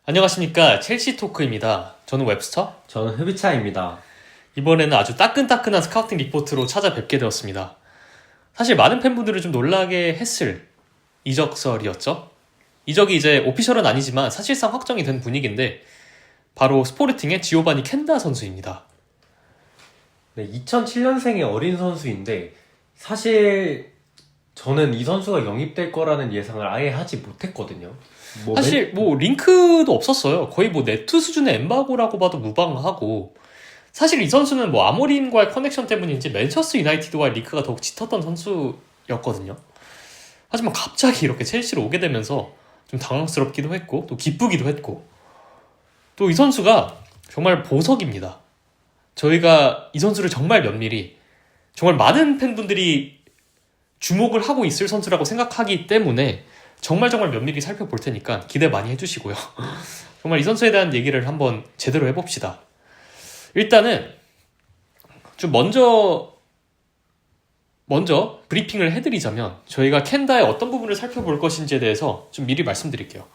안녕하십니까. 첼시 토크입니다. 저는 웹스터. 저는 흐비차입니다. 이번에는 아주 따끈따끈한 스카우팅 리포트로 찾아뵙게 되었습니다. 사실 많은 팬분들을 좀 놀라게 했을 이적설이었죠. 이적이 이제 오피셜은 아니지만 사실상 확정이 된 분위기인데 바로 스포르팅의 지오바니 켄다 선수입니다. 네, 2007년생의 어린 선수인데 사실 저는 이 선수가 영입될 거라는 예상을 아예 하지 못했거든요. 사실 링크도 없었어요. 거의 네트 수준의 엠바고라고 봐도 무방하고, 사실 이 선수는 아모림과의 커넥션 때문인지 맨체스터 유나이티드와의 링크가 더욱 짙었던 선수였거든요. 하지만 갑자기 이렇게 첼시로 오게 되면서 좀 당황스럽기도 했고 또 기쁘기도 했고, 또 이 선수가 정말 보석입니다. 저희가 이 선수를 정말 면밀히, 정말 많은 팬분들이 주목을 하고 있을 선수라고 생각하기 때문에 정말 면밀히 살펴볼 테니까 기대 많이 해주시고요. 정말 이 선수에 대한 얘기를 한번 제대로 해봅시다. 일단은 좀 먼저 브리핑을 해드리자면, 저희가 켄다의 어떤 부분을 살펴볼 것인지에 대해서 좀 미리 말씀드릴게요.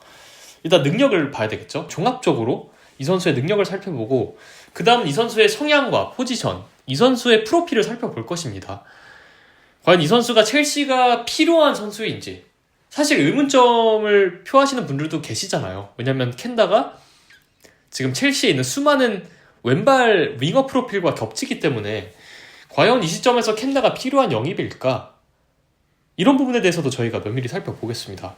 일단 능력을 봐야 되겠죠. 종합적으로 이 선수의 능력을 살펴보고, 그 다음 이 선수의 성향과 포지션, 이 선수의 프로필을 살펴볼 것입니다. 과연 이 선수가 첼시가 필요한 선수인지, 사실 의문점을 표하시는 분들도 계시잖아요. 왜냐면 켄다가 지금 첼시에 있는 수많은 왼발 윙어 프로필과 겹치기 때문에 과연 이 시점에서 켄다가 필요한 영입일까? 이런 부분에 대해서도 저희가 면밀히 살펴보겠습니다.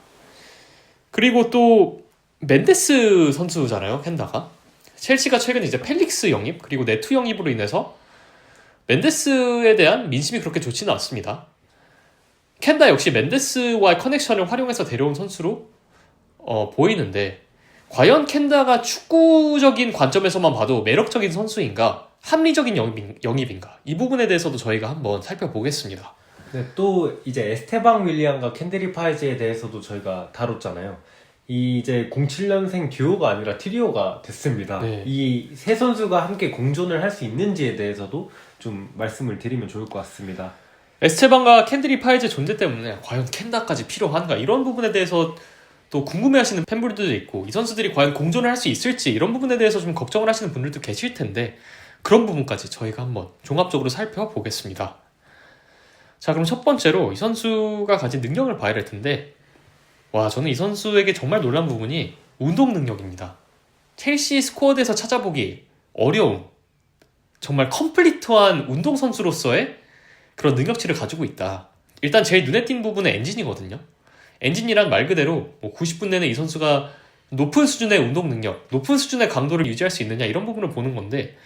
그리고 또 멘데스 선수잖아요, 켄다가. 첼시가 최근 이제 펠릭스 영입 그리고 네투 영입으로 인해서 멘데스에 대한 민심이 그렇게 좋지는 않습니다. 켄다 역시 멘데스와의 커넥션을 활용해서 데려온 선수로 보이는데, 과연 켄다가 축구적인 관점에서만 봐도 매력적인 선수인가, 합리적인 영입인가, 이 부분에 대해서도 저희가 한번 살펴보겠습니다. 네, 또 이제 에스테방 윌리안과 켄드리 파이즈에 대해서도 저희가 다뤘잖아요. 이 이제 07년생 듀오가 아니라 트리오가 됐습니다. 네. 이 세 선수가 함께 공존을 할 수 있는지에 대해서도 좀 말씀을 드리면 좋을 것 같습니다. 에스테방과 켄드리 파이즈의 존재 때문에 과연 켄다까지 필요한가, 이런 부분에 대해서 또 궁금해하시는 팬분들도 있고, 이 선수들이 과연 공존을 할 수 있을지 이런 부분에 대해서 좀 걱정을 하시는 분들도 계실 텐데, 그런 부분까지 저희가 한번 종합적으로 살펴보겠습니다. 자, 그럼 첫 번째로 이 선수가 가진 능력을 봐야 할 텐데, 저는 이 선수에게 정말 놀란 부분이 운동 능력입니다. 첼시 스쿼드에서 찾아보기 어려운, 정말 컴플리트한 운동 선수로서의 그런 능력치를 가지고 있다. 일단 제일 눈에 띈 부분은 엔진이거든요. 엔진이란 말 그대로 90분 내내 이 선수가 높은 수준의 운동 능력, 높은 수준의 강도를 유지할 수 있느냐, 이런 부분을 보는 건데,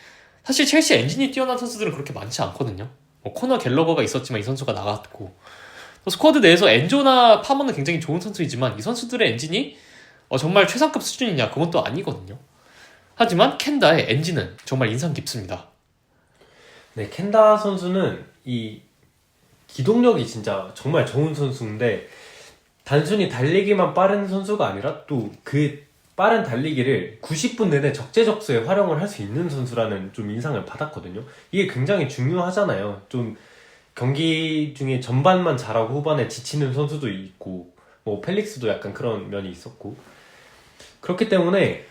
사실 첼시 엔진이 뛰어난 선수들은 그렇게 많지 않거든요. 코너 갤러거가 있었지만 이 선수가 나갔고, 또 스쿼드 내에서 엔조나 파머는 굉장히 좋은 선수이지만 이 선수들의 엔진이 정말 최상급 수준이냐, 그건 또 아니거든요. 하지만 켄다의 엔진은 정말 인상 깊습니다. 네, 켄다 선수는 이 기동력이 진짜 정말 좋은 선수인데, 단순히 달리기만 빠른 선수가 아니라 또 그 빠른 달리기를 90분 내내 적재적소에 활용을 할 수 있는 선수라는 좀 인상을 받았거든요. 이게 굉장히 중요하잖아요. 좀 경기 중에 전반만 잘하고 후반에 지치는 선수도 있고, 펠릭스도 약간 그런 면이 있었고, 그렇기 때문에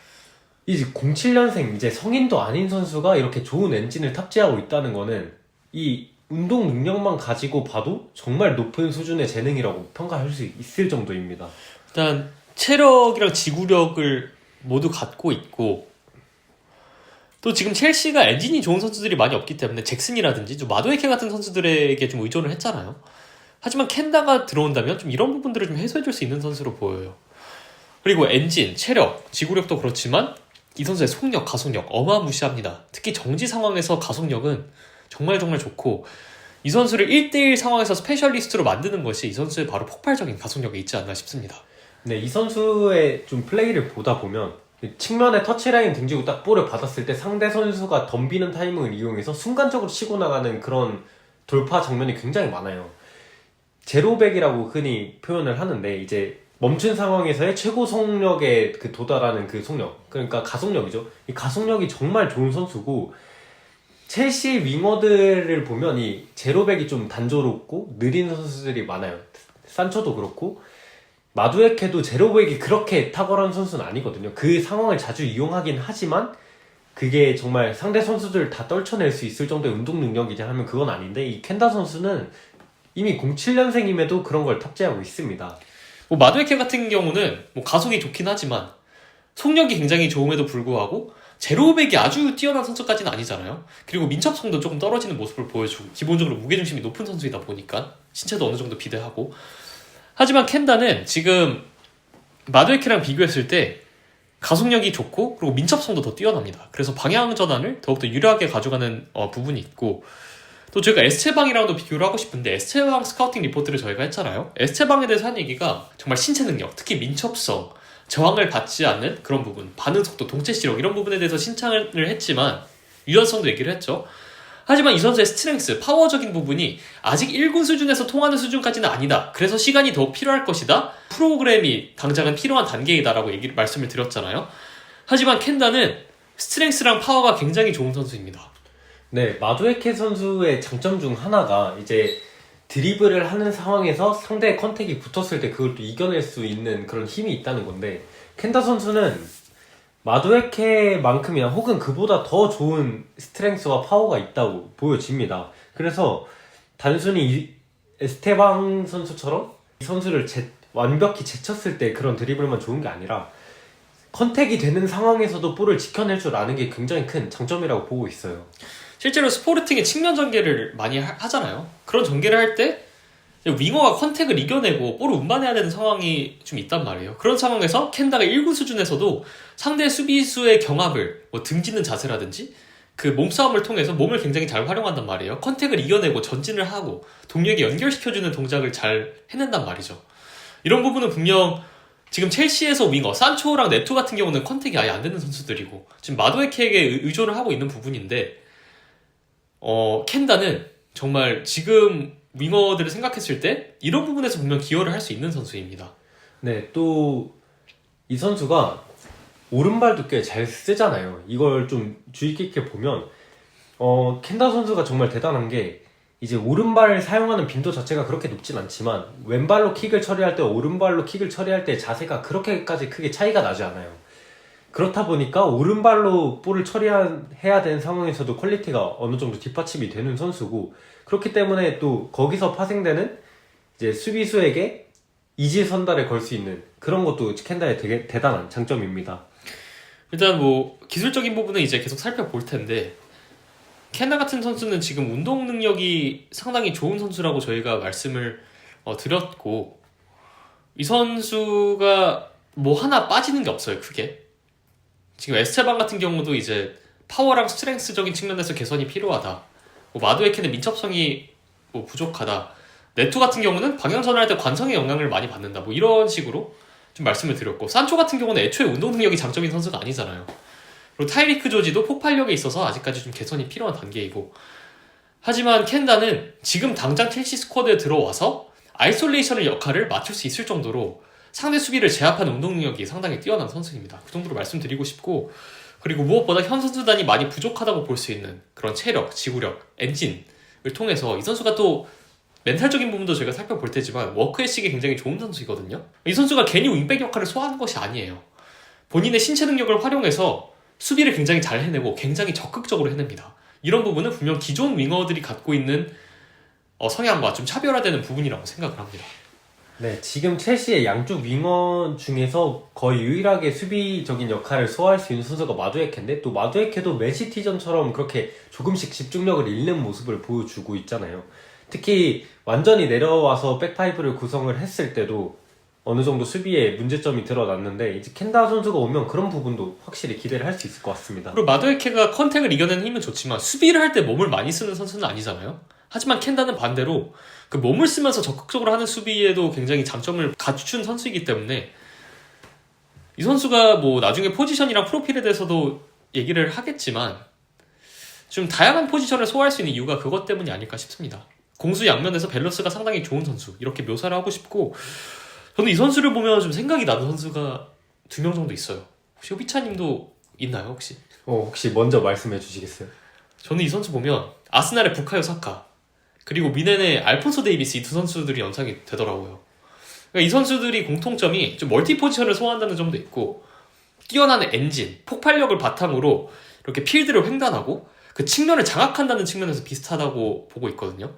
이제 07년생 이제 성인도 아닌 선수가 이렇게 좋은 엔진을 탑재하고 있다는 거는 이 운동 능력만 가지고 봐도 정말 높은 수준의 재능이라고 평가할 수 있을 정도입니다. 일단 체력이랑 지구력을 모두 갖고 있고, 또 지금 첼시가 엔진이 좋은 선수들이 많이 없기 때문에 잭슨이라든지 좀 마도에케 같은 선수들에게 좀 의존을 했잖아요. 하지만 켄다가 들어온다면 좀 이런 부분들을 좀 해소해줄 수 있는 선수로 보여요. 그리고 엔진, 체력, 지구력도 그렇지만 이 선수의 속력, 가속력 어마무시합니다. 특히 정지 상황에서 가속력은 정말 좋고, 이 선수를 1대1 상황에서 스페셜리스트로 만드는 것이 이 선수의 바로 폭발적인 가속력에 있지 않나 싶습니다. 네, 이 선수의 좀 플레이를 보다 보면 측면에 터치라인 등지고 딱 볼을 받았을 때 상대 선수가 덤비는 타이밍을 이용해서 순간적으로 치고 나가는 그런 돌파 장면이 굉장히 많아요. 제로백이라고 흔히 표현을 하는데, 이제 멈춘 상황에서의 최고 속력에 도달하는 그 속력, 그러니까 가속력이죠. 이 가속력이 정말 좋은 선수고, 첼시 윙어들을 보면 이 제로백이 좀 단조롭고 느린 선수들이 많아요. 산초도 그렇고, 마두에케도 제로백이 그렇게 탁월한 선수는 아니거든요. 그 상황을 자주 이용하긴 하지만 그게 정말 상대 선수들 다 떨쳐낼 수 있을 정도의 운동 능력이지 하면 그건 아닌데, 이 켄다 선수는 이미 07년생임에도 그런 걸 탑재하고 있습니다. 뭐 마두에케 같은 경우는 뭐 가속이 좋긴 하지만 속력이 굉장히 좋음에도 불구하고 제로백이 아주 뛰어난 선수까지는 아니잖아요. 그리고 민첩성도 조금 떨어지는 모습을 보여주고 기본적으로 무게중심이 높은 선수이다 보니까 신체도 어느 정도 비대하고. 하지만 켄다는 지금 마두에케랑 비교했을 때 가속력이 좋고 그리고 민첩성도 더 뛰어납니다. 그래서 방향 전환을 더욱더 유리하게 가져가는 부분이 있고, 또 저희가 에스체방이랑도 비교를 하고 싶은데 에스체방 스카우팅 리포트를 저희가 했잖아요. 에스체방에 대해서 한 얘기가 정말 신체 능력, 특히 민첩성, 저항을 받지 않는 그런 부분, 반응 속도, 동체 시력 이런 부분에 대해서 신창을 했지만 유연성도 얘기를 했죠. 하지만 이 선수의 스트렝스, 파워적인 부분이 아직 1군 수준에서 통하는 수준까지는 아니다. 그래서 시간이 더 필요할 것이다. 프로그램이 당장은 필요한 단계이다라고 말씀을 드렸잖아요. 하지만 켄다는 스트렝스랑 파워가 굉장히 좋은 선수입니다. 네, 마두에케 선수의 장점 중 하나가 이제 드리블을 하는 상황에서 상대의 컨택이 붙었을 때 그걸 또 이겨낼 수 있는 그런 힘이 있다는 건데, 켄다 선수는 마두에케만큼이나 혹은 그보다 더 좋은 스트렝스와 파워가 있다고 보여집니다. 그래서 단순히 에스테방 선수처럼 이 선수를 완벽히 제쳤을 때 그런 드리블만 좋은 게 아니라 컨택이 되는 상황에서도 볼을 지켜낼 줄 아는 게 굉장히 큰 장점이라고 보고 있어요. 실제로 스포르팅의 측면 전개를 많이 하잖아요. 그런 전개를 할 때 윙어가 컨택을 이겨내고 볼을 운반해야 되는 상황이 좀 있단 말이에요. 그런 상황에서 켄다가 1군 수준에서도 상대 수비수의 경합을 등지는 자세라든지 그 몸싸움을 통해서 몸을 굉장히 잘 활용한단 말이에요. 컨택을 이겨내고 전진을 하고 동료에게 연결시켜주는 동작을 잘 해낸단 말이죠. 이런 부분은 분명 지금 첼시에서 윙어 산초랑 네토 같은 경우는 컨택이 아예 안 되는 선수들이고 지금 마두에케에게 의존을 하고 있는 부분인데, 켄다는 정말 지금 윙어들을 생각했을 때 이런 부분에서 분명 기여를 할 수 있는 선수입니다. 네, 또 이 선수가 오른발도 꽤 잘 쓰잖아요. 이걸 좀 주의 깊게 보면 켄다 선수가 정말 대단한 게, 이제 오른발을 사용하는 빈도 자체가 그렇게 높진 않지만 왼발로 킥을 처리할 때 오른발로 킥을 처리할 때 자세가 그렇게까지 크게 차이가 나지 않아요. 그렇다 보니까 오른발로 볼을 처리해야 되는 상황에서도 퀄리티가 어느 정도 뒷받침이 되는 선수고, 그렇기 때문에 또 거기서 파생되는 이제 수비수에게 이지선다를 걸 수 있는 그런 것도 켄다의 되게 대단한 장점입니다. 일단 뭐 기술적인 부분은 이제 계속 살펴볼 텐데, 켄다 같은 선수는 지금 운동 능력이 상당히 좋은 선수라고 저희가 말씀을 드렸고, 이 선수가 뭐 하나 빠지는 게 없어요, 크게. 지금 에스테방 같은 경우도 이제 파워랑 스트렝스적인 측면에서 개선이 필요하다. 뭐 마두에케는 민첩성이 뭐 부족하다. 네토 같은 경우는 방향 전환할 때 관성의 영향을 많이 받는다. 뭐 이런 식으로 좀 말씀을 드렸고, 산초 같은 경우는 애초에 운동 능력이 장점인 선수가 아니잖아요. 그리고 타이리크 조지도 폭발력에 있어서 아직까지 좀 개선이 필요한 단계이고, 하지만 켄다는 지금 당장 첼시 스쿼드에 들어와서 아이솔레이션의 역할을 맡을 수 있을 정도로 상대 수비를 제압하는 운동 능력이 상당히 뛰어난 선수입니다. 그 정도로 말씀드리고 싶고, 그리고 무엇보다 현 선수단이 많이 부족하다고 볼 수 있는 그런 체력, 지구력, 엔진을 통해서 이 선수가 또 멘탈적인 부분도 저희가 살펴볼 테지만 워크애식이 굉장히 좋은 선수이거든요. 이 선수가 괜히 윙백 역할을 소화하는 것이 아니에요. 본인의 신체 능력을 활용해서 수비를 굉장히 잘 해내고 굉장히 적극적으로 해냅니다. 이런 부분은 분명 기존 윙어들이 갖고 있는 성향과 좀 차별화되는 부분이라고 생각을 합니다. 네, 지금 첼시의 양쪽 윙어 중에서 거의 유일하게 수비적인 역할을 소화할 수 있는 선수가 마두에케인데, 또 마두에케도 맨시티전처럼 그렇게 조금씩 집중력을 잃는 모습을 보여주고 있잖아요. 특히 완전히 내려와서 백파이브를 구성을 했을 때도 어느 정도 수비에 문제점이 드러났는데, 이제 켄다 선수가 오면 그런 부분도 확실히 기대를 할 수 있을 것 같습니다. 그리고 마두에케가 컨택을 이겨내는 힘은 좋지만 수비를 할 때 몸을 많이 쓰는 선수는 아니잖아요. 하지만 켄다는 반대로 그 몸을 쓰면서 적극적으로 하는 수비에도 굉장히 장점을 갖춘 선수이기 때문에 이 선수가 뭐 나중에 포지션이랑 프로필에 대해서도 얘기를 하겠지만 좀 다양한 포지션을 소화할 수 있는 이유가 그것 때문이 아닐까 싶습니다. 공수 양면에서 밸런스가 상당히 좋은 선수, 이렇게 묘사를 하고 싶고, 저는 이 선수를 보면 좀 생각이 나는 선수가 2명 정도 있어요. 혹시 호비차님도 있나요, 혹시? 혹시 먼저 말씀해 주시겠어요? 저는 이 선수 보면 아스날의 부카요 사카, 그리고 미넨의 알폰소 데이비스, 이 두 선수들이 연상이 되더라고요. 그러니까 이 선수들이 공통점이 좀 멀티 포지션을 소화한다는 점도 있고 뛰어난 엔진, 폭발력을 바탕으로 이렇게 필드를 횡단하고 그 측면을 장악한다는 측면에서 비슷하다고 보고 있거든요.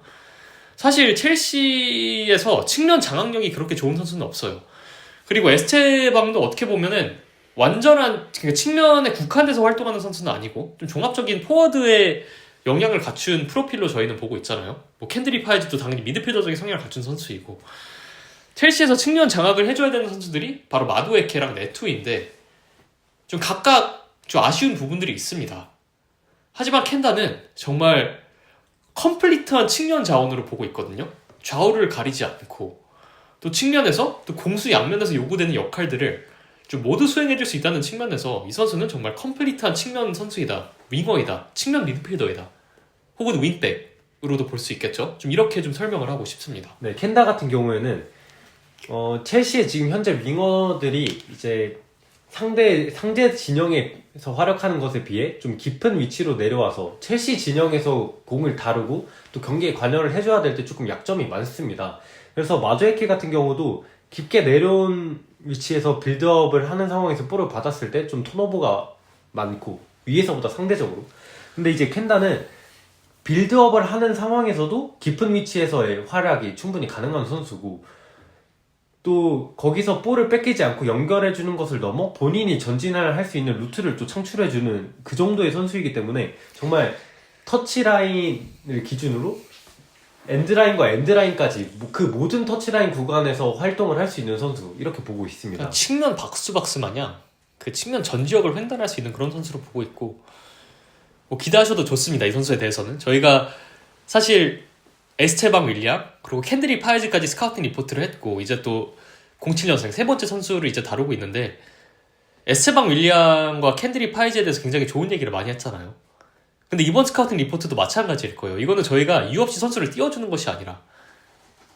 사실 첼시에서 측면 장악력이 그렇게 좋은 선수는 없어요. 그리고 에스테방도 어떻게 보면은 완전한 그러니까 측면에 국한돼서 활동하는 선수는 아니고 좀 종합적인 포워드의 역량을 갖춘 프로필로 저희는 보고 있잖아요. 뭐 캔드리 파이즈도 당연히 미드필더적인 성향을 갖춘 선수이고 첼시에서 측면 장악을 해줘야 되는 선수들이 바로 마두에케랑 네투인데 좀 각각 좀 아쉬운 부분들이 있습니다. 하지만 켄다는 정말 컴플리트한 측면 자원으로 보고 있거든요. 좌우를 가리지 않고 또 측면에서 또 공수 양면에서 요구되는 역할들을 좀 모두 수행해줄 수 있다는 측면에서 이 선수는 정말 컴플리트한 측면 선수이다. 윙어이다. 측면 미드필더이다. 혹은 윙백으로도 볼 수 있겠죠. 좀 이렇게 좀 설명을 하고 싶습니다. 네, 켄다 같은 경우에는 첼시의 지금 현재 윙어들이 이제 상대 진영에서 활약하는 것에 비해 좀 깊은 위치로 내려와서 첼시 진영에서 공을 다루고 또 경기에 관여를 해줘야 될 때 조금 약점이 많습니다. 그래서 마두에케 같은 경우도 깊게 내려온 위치에서 빌드업을 하는 상황에서 볼을 받았을 때 좀 턴오버가 많고 위에서보다 상대적으로. 근데 이제 켄다는 빌드업을 하는 상황에서도 깊은 위치에서의 활약이 충분히 가능한 선수고 또 거기서 볼을 뺏기지 않고 연결해주는 것을 넘어 본인이 전진을 할 수 있는 루트를 또 창출해주는 그 정도의 선수이기 때문에 정말 터치라인을 기준으로 엔드라인과 엔드라인까지 그 모든 터치라인 구간에서 활동을 할 수 있는 선수 이렇게 보고 있습니다. 측면 박스 마냥 그 측면 전 지역을 횡단할 수 있는 그런 선수로 보고 있고 뭐 기대하셔도 좋습니다. 이 선수에 대해서는 저희가 사실 에스테방 윌리앙 그리고 캔드리 파이즈까지 스카우팅 리포트를 했고 이제 또 07년생 세 번째 선수를 이제 다루고 있는데 에스테방 윌리앙과 캔드리 파이즈에 대해서 굉장히 좋은 얘기를 많이 했잖아요. 근데 이번 스카우팅 리포트도 마찬가지일 거예요. 이거는 저희가 이유 없이 선수를 띄워주는 것이 아니라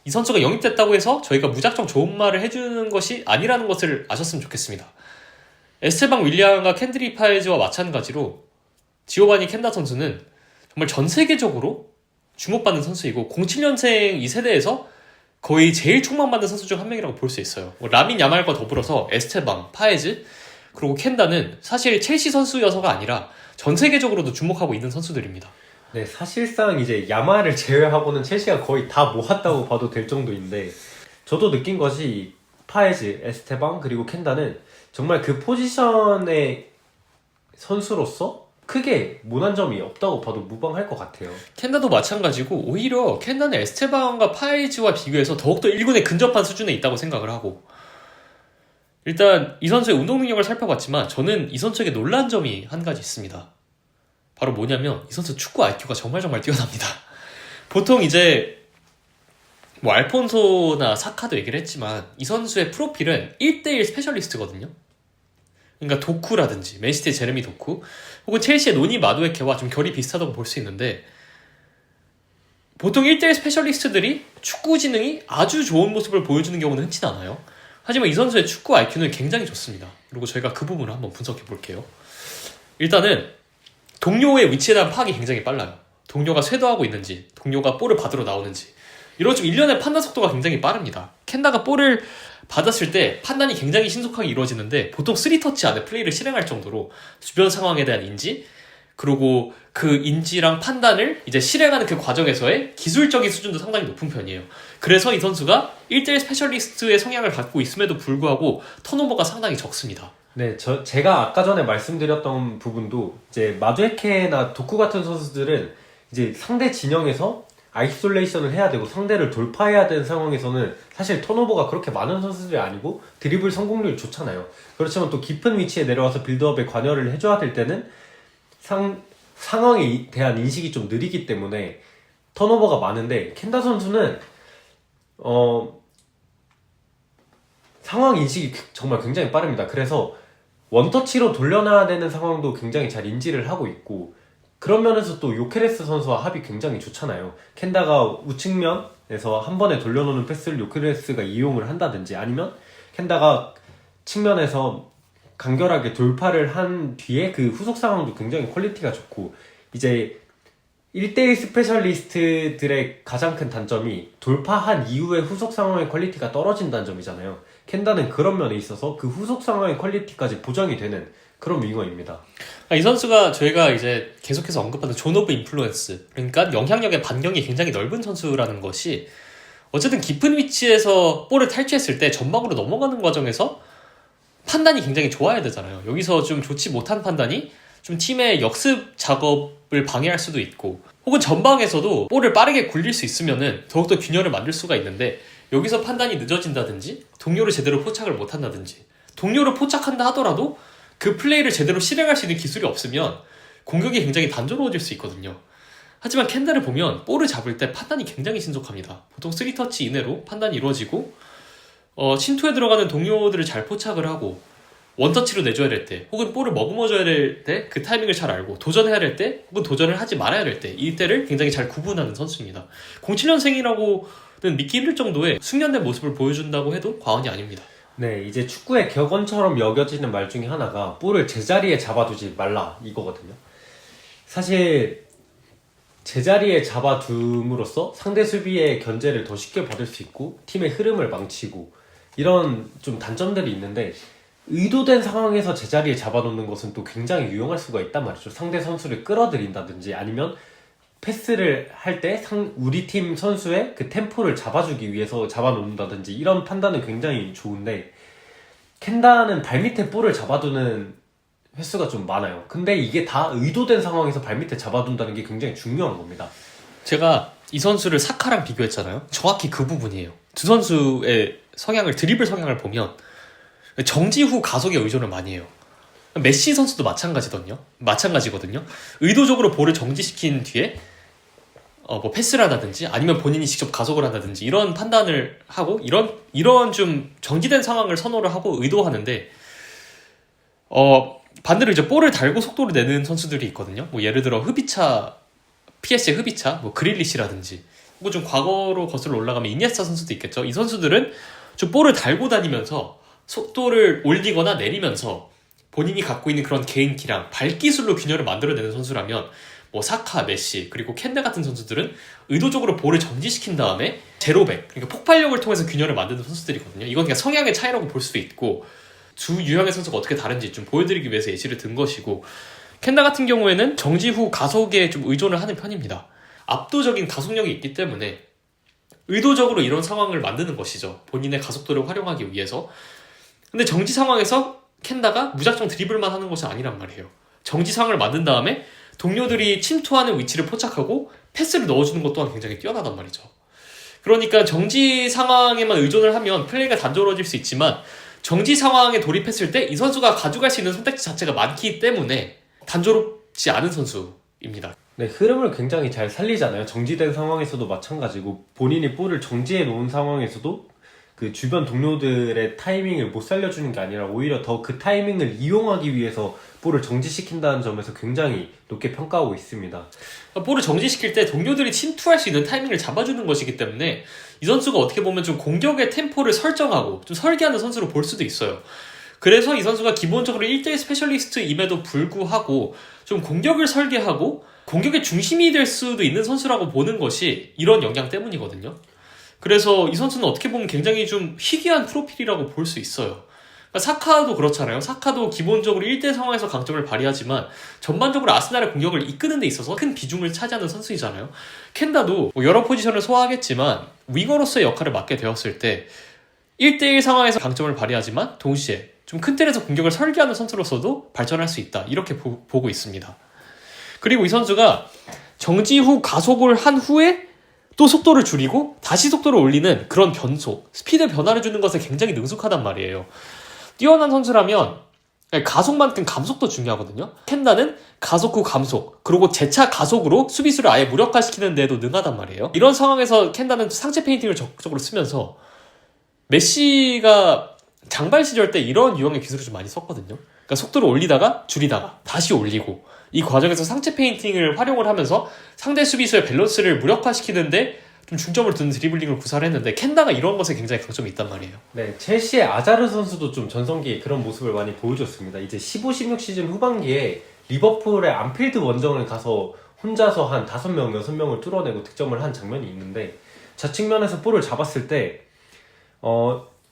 이 선수가 영입됐다고 해서 저희가 무작정 좋은 말을 해주는 것이 아니라는 것을 아셨으면 좋겠습니다. 에스테방 윌리앙과 캔드리 파이즈와 마찬가지로 지오바니 켄다 선수는 정말 전 세계적으로 주목받는 선수이고 07년생 이 세대에서 거의 제일 촉망받는 선수 중 한 명이라고 볼 수 있어요. 라민 야말과 더불어서 에스테방, 파에즈 그리고 켄다는 사실 첼시 선수여서가 아니라 전 세계적으로도 주목하고 있는 선수들입니다. 네, 사실상 이제 야마를 제외하고는 첼시가 거의 다 모았다고 봐도 될 정도인데 저도 느낀 것이 파에즈, 에스테방 그리고 켄다는 정말 그 포지션의 선수로서 크게 모난 점이 없다고 봐도 무방할 것 같아요. 켄다도 마찬가지고 오히려 켄다는 에스테방과 파이즈와 비교해서 더욱더 1군에 근접한 수준에 있다고 생각을 하고 일단 이 선수의 운동 능력을 살펴봤지만 저는 이 선수에게 놀란 점이 한 가지 있습니다. 바로 뭐냐면 이 선수 축구 IQ가 정말 뛰어납니다. 보통 이제 뭐 알폰소나 사카도 얘기를 했지만 이 선수의 프로필은 1대1 스페셜리스트거든요. 그러니까 도쿠라든지 맨시티의 제레미 도쿠 혹은 첼시의 노니 마두에케와 좀 결이 비슷하다고 볼 수 있는데 보통 1대1 스페셜리스트들이 축구 지능이 아주 좋은 모습을 보여주는 경우는 흔치 않아요. 하지만 이 선수의 축구 IQ는 굉장히 좋습니다. 그리고 저희가 그 부분을 한번 분석해 볼게요. 일단은 동료의 위치에 대한 파악이 굉장히 빨라요. 동료가 쇄도하고 있는지 동료가 볼을 받으러 나오는지 이런 좀 일련의 판단 속도가 굉장히 빠릅니다. 켄다가 볼을 받았을 때 판단이 굉장히 신속하게 이루어지는데 보통 3터치 안에 플레이를 실행할 정도로 주변 상황에 대한 인지 그리고 그 인지랑 판단을 이제 실행하는 그 과정에서의 기술적인 수준도 상당히 높은 편이에요. 그래서 이 선수가 1대1 스페셜리스트의 성향을 갖고 있음에도 불구하고 턴오버가 상당히 적습니다. 네, 제가 아까 전에 말씀드렸던 부분도 이제 마두에케나 도쿠 같은 선수들은 이제 상대 진영에서 아이솔레이션을 해야 되고 상대를 돌파해야 되는 상황에서는 사실 턴오버가 그렇게 많은 선수들이 아니고 드리블 성공률이 좋잖아요. 그렇지만 또 깊은 위치에 내려와서 빌드업에 관여를 해줘야 될 때는 상황에 대한 인식이 좀 느리기 때문에 턴오버가 많은데 켄다 선수는 상황 인식이 정말 굉장히 빠릅니다. 그래서 원터치로 돌려놔야 되는 상황도 굉장히 잘 인지를 하고 있고 그런 면에서 또 요케레스 선수와 합이 굉장히 좋잖아요. 켄다가 우측면에서 한 번에 돌려놓는 패스를 요케레스가 이용을 한다든지 아니면 켄다가 측면에서 간결하게 돌파를 한 뒤에 그 후속 상황도 굉장히 퀄리티가 좋고 이제 1대1 스페셜리스트들의 가장 큰 단점이 돌파한 이후에 후속 상황의 퀄리티가 떨어진다는 점이잖아요. 켄다는 그런 면에 있어서 그 후속 상황의 퀄리티까지 보장이 되는 그런 윙어입니다. 이 선수가 저희가 이제 계속해서 언급하는 존 오브 인플루언스, 그러니까 영향력의 반경이 굉장히 넓은 선수라는 것이 어쨌든 깊은 위치에서 볼을 탈취했을 때 전방으로 넘어가는 과정에서 판단이 굉장히 좋아야 되잖아요. 여기서 좀 좋지 못한 판단이 좀 팀의 역습 작업을 방해할 수도 있고, 혹은 전방에서도 볼을 빠르게 굴릴 수 있으면은 더욱더 균열을 만들 수가 있는데, 여기서 판단이 늦어진다든지 동료를 제대로 포착을 못한다든지, 동료를 포착한다 하더라도 그 플레이를 제대로 실행할 수 있는 기술이 없으면 공격이 굉장히 단조로워질 수 있거든요. 하지만 켄다를 보면 볼을 잡을 때 판단이 굉장히 신속합니다. 보통 3터치 이내로 판단이 이루어지고, 침투에 들어가는 동료들을 잘 포착을 하고, 원터치로 내줘야 될 때, 혹은 볼을 머금어줘야 될 때 그 타이밍을 잘 알고, 도전해야 될 때, 혹은 도전을 하지 말아야 될 때, 이때를 굉장히 잘 구분하는 선수입니다. 07년생이라고는 믿기 힘들 정도의 숙련된 모습을 보여준다고 해도 과언이 아닙니다. 네, 이제 축구의 격언처럼 여겨지는 말 중에 하나가 볼을 제자리에 잡아두지 말라 이거거든요. 사실 제자리에 잡아둠으로써 상대 수비의 견제를 더 쉽게 받을 수 있고 팀의 흐름을 망치고 이런 좀 단점들이 있는데, 의도된 상황에서 제자리에 잡아놓는 것은 또 굉장히 유용할 수가 있단 말이죠. 상대 선수를 끌어들인다든지 아니면 패스를 할 때 우리 팀 선수의 그 템포를 잡아주기 위해서 잡아놓는다든지 이런 판단은 굉장히 좋은데, 켄다는 발밑에 볼을 잡아두는 횟수가 좀 많아요. 근데 이게 다 의도된 상황에서 발밑에 잡아둔다는 게 굉장히 중요한 겁니다. 제가 이 선수를 사카랑 비교했잖아요. 정확히 그 부분이에요. 두 선수의 성향을, 드리블 성향을 보면 정지 후 가속에 의존을 많이 해요. 메시 선수도 마찬가지거든요. 의도적으로 볼을 정지시킨 뒤에 뭐 패스를 한다든지 아니면 본인이 직접 가속을 한다든지 이런 판단을 하고 이런 좀 정지된 상황을 선호를 하고 의도하는데, 반대로 이제 볼을 달고 속도를 내는 선수들이 있거든요. 뭐 예를 들어 PS의 흡이차, 뭐 그릴리시라든지, 뭐 좀 과거로 거슬러 올라가면 이니에스타 선수도 있겠죠. 이 선수들은 좀 볼을 달고 다니면서 속도를 올리거나 내리면서 본인이 갖고 있는 그런 개인 기량, 발기술로 균열을 만들어내는 선수라면, 뭐 사카, 메시, 그리고 켄다 같은 선수들은 의도적으로 볼을 정지시킨 다음에 제로백, 그러니까 폭발력을 통해서 균열을 만드는 선수들이거든요. 이건 그냥 성향의 차이라고 볼 수도 있고, 두 유형의 선수가 어떻게 다른지 좀 보여드리기 위해서 예시를 든 것이고, 켄다 같은 경우에는 정지 후 가속에 좀 의존을 하는 편입니다. 압도적인 가속력이 있기 때문에 의도적으로 이런 상황을 만드는 것이죠. 본인의 가속도를 활용하기 위해서. 근데 정지 상황에서 켄다가 무작정 드리블만 하는 것이 아니란 말이에요. 정지 상황을 만든 다음에 동료들이 침투하는 위치를 포착하고 패스를 넣어주는 것 또한 굉장히 뛰어나단 말이죠. 그러니까 정지 상황에만 의존을 하면 플레이가 단조로워질 수 있지만, 정지 상황에 돌입했을 때 이 선수가 가져갈 수 있는 선택지 자체가 많기 때문에 단조롭지 않은 선수입니다. 네, 흐름을 굉장히 잘 살리잖아요. 정지된 상황에서도 마찬가지고, 본인이 볼을 정지해 놓은 상황에서도 그 주변 동료들의 타이밍을 못 살려주는 게 아니라 오히려 더 그 타이밍을 이용하기 위해서 볼을 정지시킨다는 점에서 굉장히 높게 평가하고 있습니다. 볼을 정지시킬 때 동료들이 침투할 수 있는 타이밍을 잡아주는 것이기 때문에 이 선수가 어떻게 보면 좀 공격의 템포를 설정하고 좀 설계하는 선수로 볼 수도 있어요. 그래서 이 선수가 기본적으로 1대1 스페셜리스트임에도 불구하고 좀 공격을 설계하고 공격의 중심이 될 수도 있는 선수라고 보는 것이 이런 역량 때문이거든요. 그래서 이 선수는 어떻게 보면 굉장히 좀 희귀한 프로필이라고 볼 수 있어요. 그러니까 사카도 그렇잖아요. 사카도 기본적으로 1대 상황에서 강점을 발휘하지만 전반적으로 아스날의 공격을 이끄는 데 있어서 큰 비중을 차지하는 선수이잖아요. 켄다도 뭐 여러 포지션을 소화하겠지만 윙어로서의 역할을 맡게 되었을 때 1대1 상황에서 강점을 발휘하지만 동시에 좀 큰 틀에서 공격을 설계하는 선수로서도 발전할 수 있다. 이렇게 보고 있습니다. 그리고 이 선수가 정지 후 가속을 한 후에 또 속도를 줄이고 다시 속도를 올리는 그런 변속, 스피드 변화를 주는 것에 굉장히 능숙하단 말이에요. 뛰어난 선수라면 가속만큼 감속도 중요하거든요. 켄다는 가속 후 감속, 그리고 재차 가속으로 수비수를 아예 무력화시키는 데도 능하단 말이에요. 이런 상황에서 켄다는 상체 페인팅을 적극적으로 쓰면서, 메시가 장발 시절 때 이런 유형의 기술을 좀 많이 썼거든요. 그러니까 속도를 올리다가 줄이다가 다시 올리고, 이 과정에서 상체 페인팅을 활용을 하면서 상대 수비수의 밸런스를 무력화시키는데 좀 중점을 두는 드리블링을 구사를 했는데, 켄다가 이런 것에 굉장히 강점이 있단 말이에요. 네, 첼시의 아자르 선수도 좀 전성기에 그런 모습을 많이 보여줬습니다. 이제 15, 16 시즌 후반기에 리버풀의 안필드 원정을 가서 혼자서 한 5명, 6명을 뚫어내고 득점을 한 장면이 있는데 좌측면에서 볼을 잡았을 때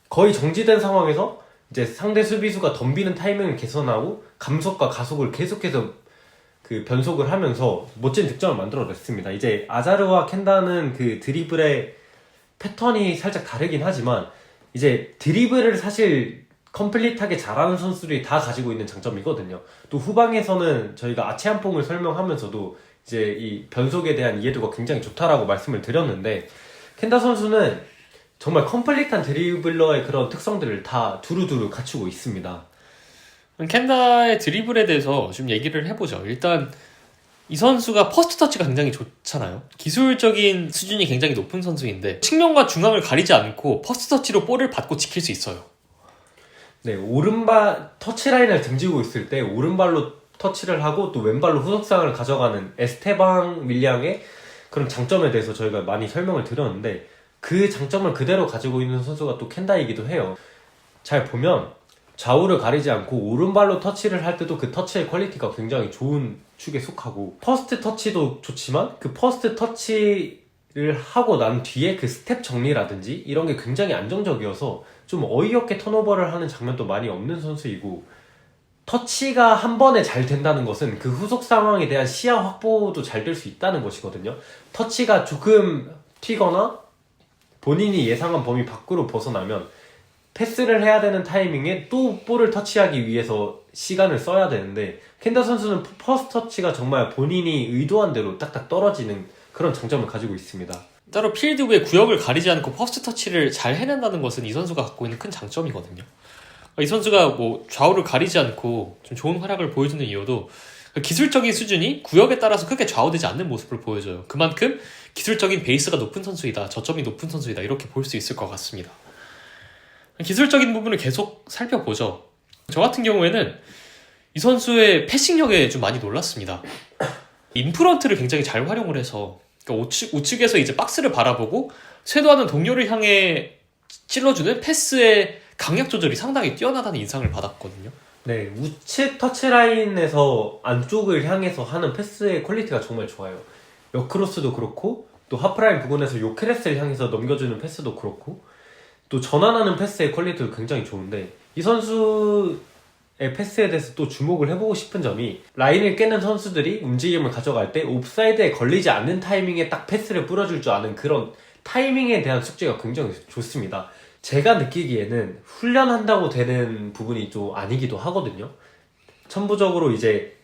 거의 정지된 상황에서 이제 상대 수비수가 덤비는 타이밍을 개선하고 감속과 가속을 계속해서 그 변속을 하면서 멋진 득점을 만들어냈습니다. 이제 아자르와 켄다는 그 드리블의 패턴이 살짝 다르긴 하지만 이제 드리블을 사실 컴플릿하게 잘하는 선수들이 다 가지고 있는 장점이거든요. 또 후방에서는 저희가 아치안뽕을 설명하면서도 이제 이 변속에 대한 이해도가 굉장히 좋다라고 말씀을 드렸는데 켄다 선수는 정말 컴플릿한 드리블러의 그런 특성들을 다 두루두루 갖추고 있습니다. 켄다의 드리블에 대해서 좀 얘기를 해보죠. 일단 이 선수가 퍼스트 터치가 굉장히 좋잖아요. 기술적인 수준이 굉장히 높은 선수인데 측면과 중앙을 가리지 않고 퍼스트 터치로 볼을 받고 지킬 수 있어요. 네, 오른발 터치라인을 등지고 있을 때 오른발로 터치를 하고 또 왼발로 후속상을 가져가는 에스테방 윌리앙의 그런 장점에 대해서 저희가 많이 설명을 드렸는데 그 장점을 그대로 가지고 있는 선수가 또 켄다이기도 해요. 잘 보면 좌우를 가리지 않고 오른발로 터치를 할 때도 그 터치의 퀄리티가 굉장히 좋은 축에 속하고 퍼스트 터치도 좋지만 그 퍼스트 터치를 하고 난 뒤에 그 스텝 정리라든지 이런 게 굉장히 안정적이어서 좀 어이없게 턴오버를 하는 장면도 많이 없는 선수이고 터치가 한 번에 잘 된다는 것은 그 후속 상황에 대한 시야 확보도 잘 될 수 있다는 것이거든요. 터치가 조금 튀거나 본인이 예상한 범위 밖으로 벗어나면 패스를 해야 되는 타이밍에 또 볼을 터치하기 위해서 시간을 써야 되는데 켄다 선수는 퍼스트 터치가 정말 본인이 의도한 대로 딱딱 떨어지는 그런 장점을 가지고 있습니다. 따로 필드 외 구역을 가리지 않고 퍼스트 터치를 잘 해낸다는 것은 이 선수가 갖고 있는 큰 장점이거든요. 이 선수가 뭐 좌우를 가리지 않고 좀 좋은 활약을 보여주는 이유도 기술적인 수준이 구역에 따라서 크게 좌우되지 않는 모습을 보여줘요. 그만큼 기술적인 베이스가 높은 선수이다, 저점이 높은 선수이다 이렇게 볼 수 있을 것 같습니다. 기술적인 부분을 계속 살펴보죠. 저 같은 경우에는 이 선수의 패싱력에 좀 많이 놀랐습니다. 인프런트를 굉장히 잘 활용을 해서 그러니까 우측에서 이제 박스를 바라보고 쇄도하는 동료를 향해 찔러주는 패스의 강약 조절이 상당히 뛰어나다는 인상을 받았거든요. 네, 우측 터치라인에서 안쪽을 향해서 하는 패스의 퀄리티가 정말 좋아요. 역크로스도 그렇고 또 하프라인 부근에서 요케레스를 향해서 넘겨주는 패스도 그렇고 또 전환하는 패스의 퀄리티도 굉장히 좋은데 이 선수의 패스에 대해서 또 주목을 해보고 싶은 점이 라인을 깨는 선수들이 움직임을 가져갈 때 옵사이드에 걸리지 않는 타이밍에 딱 패스를 뿌려줄 줄 아는 그런 타이밍에 대한 숙제가 굉장히 좋습니다. 제가 느끼기에는 훈련한다고 되는 부분이 좀 아니기도 하거든요. 천부적으로 이제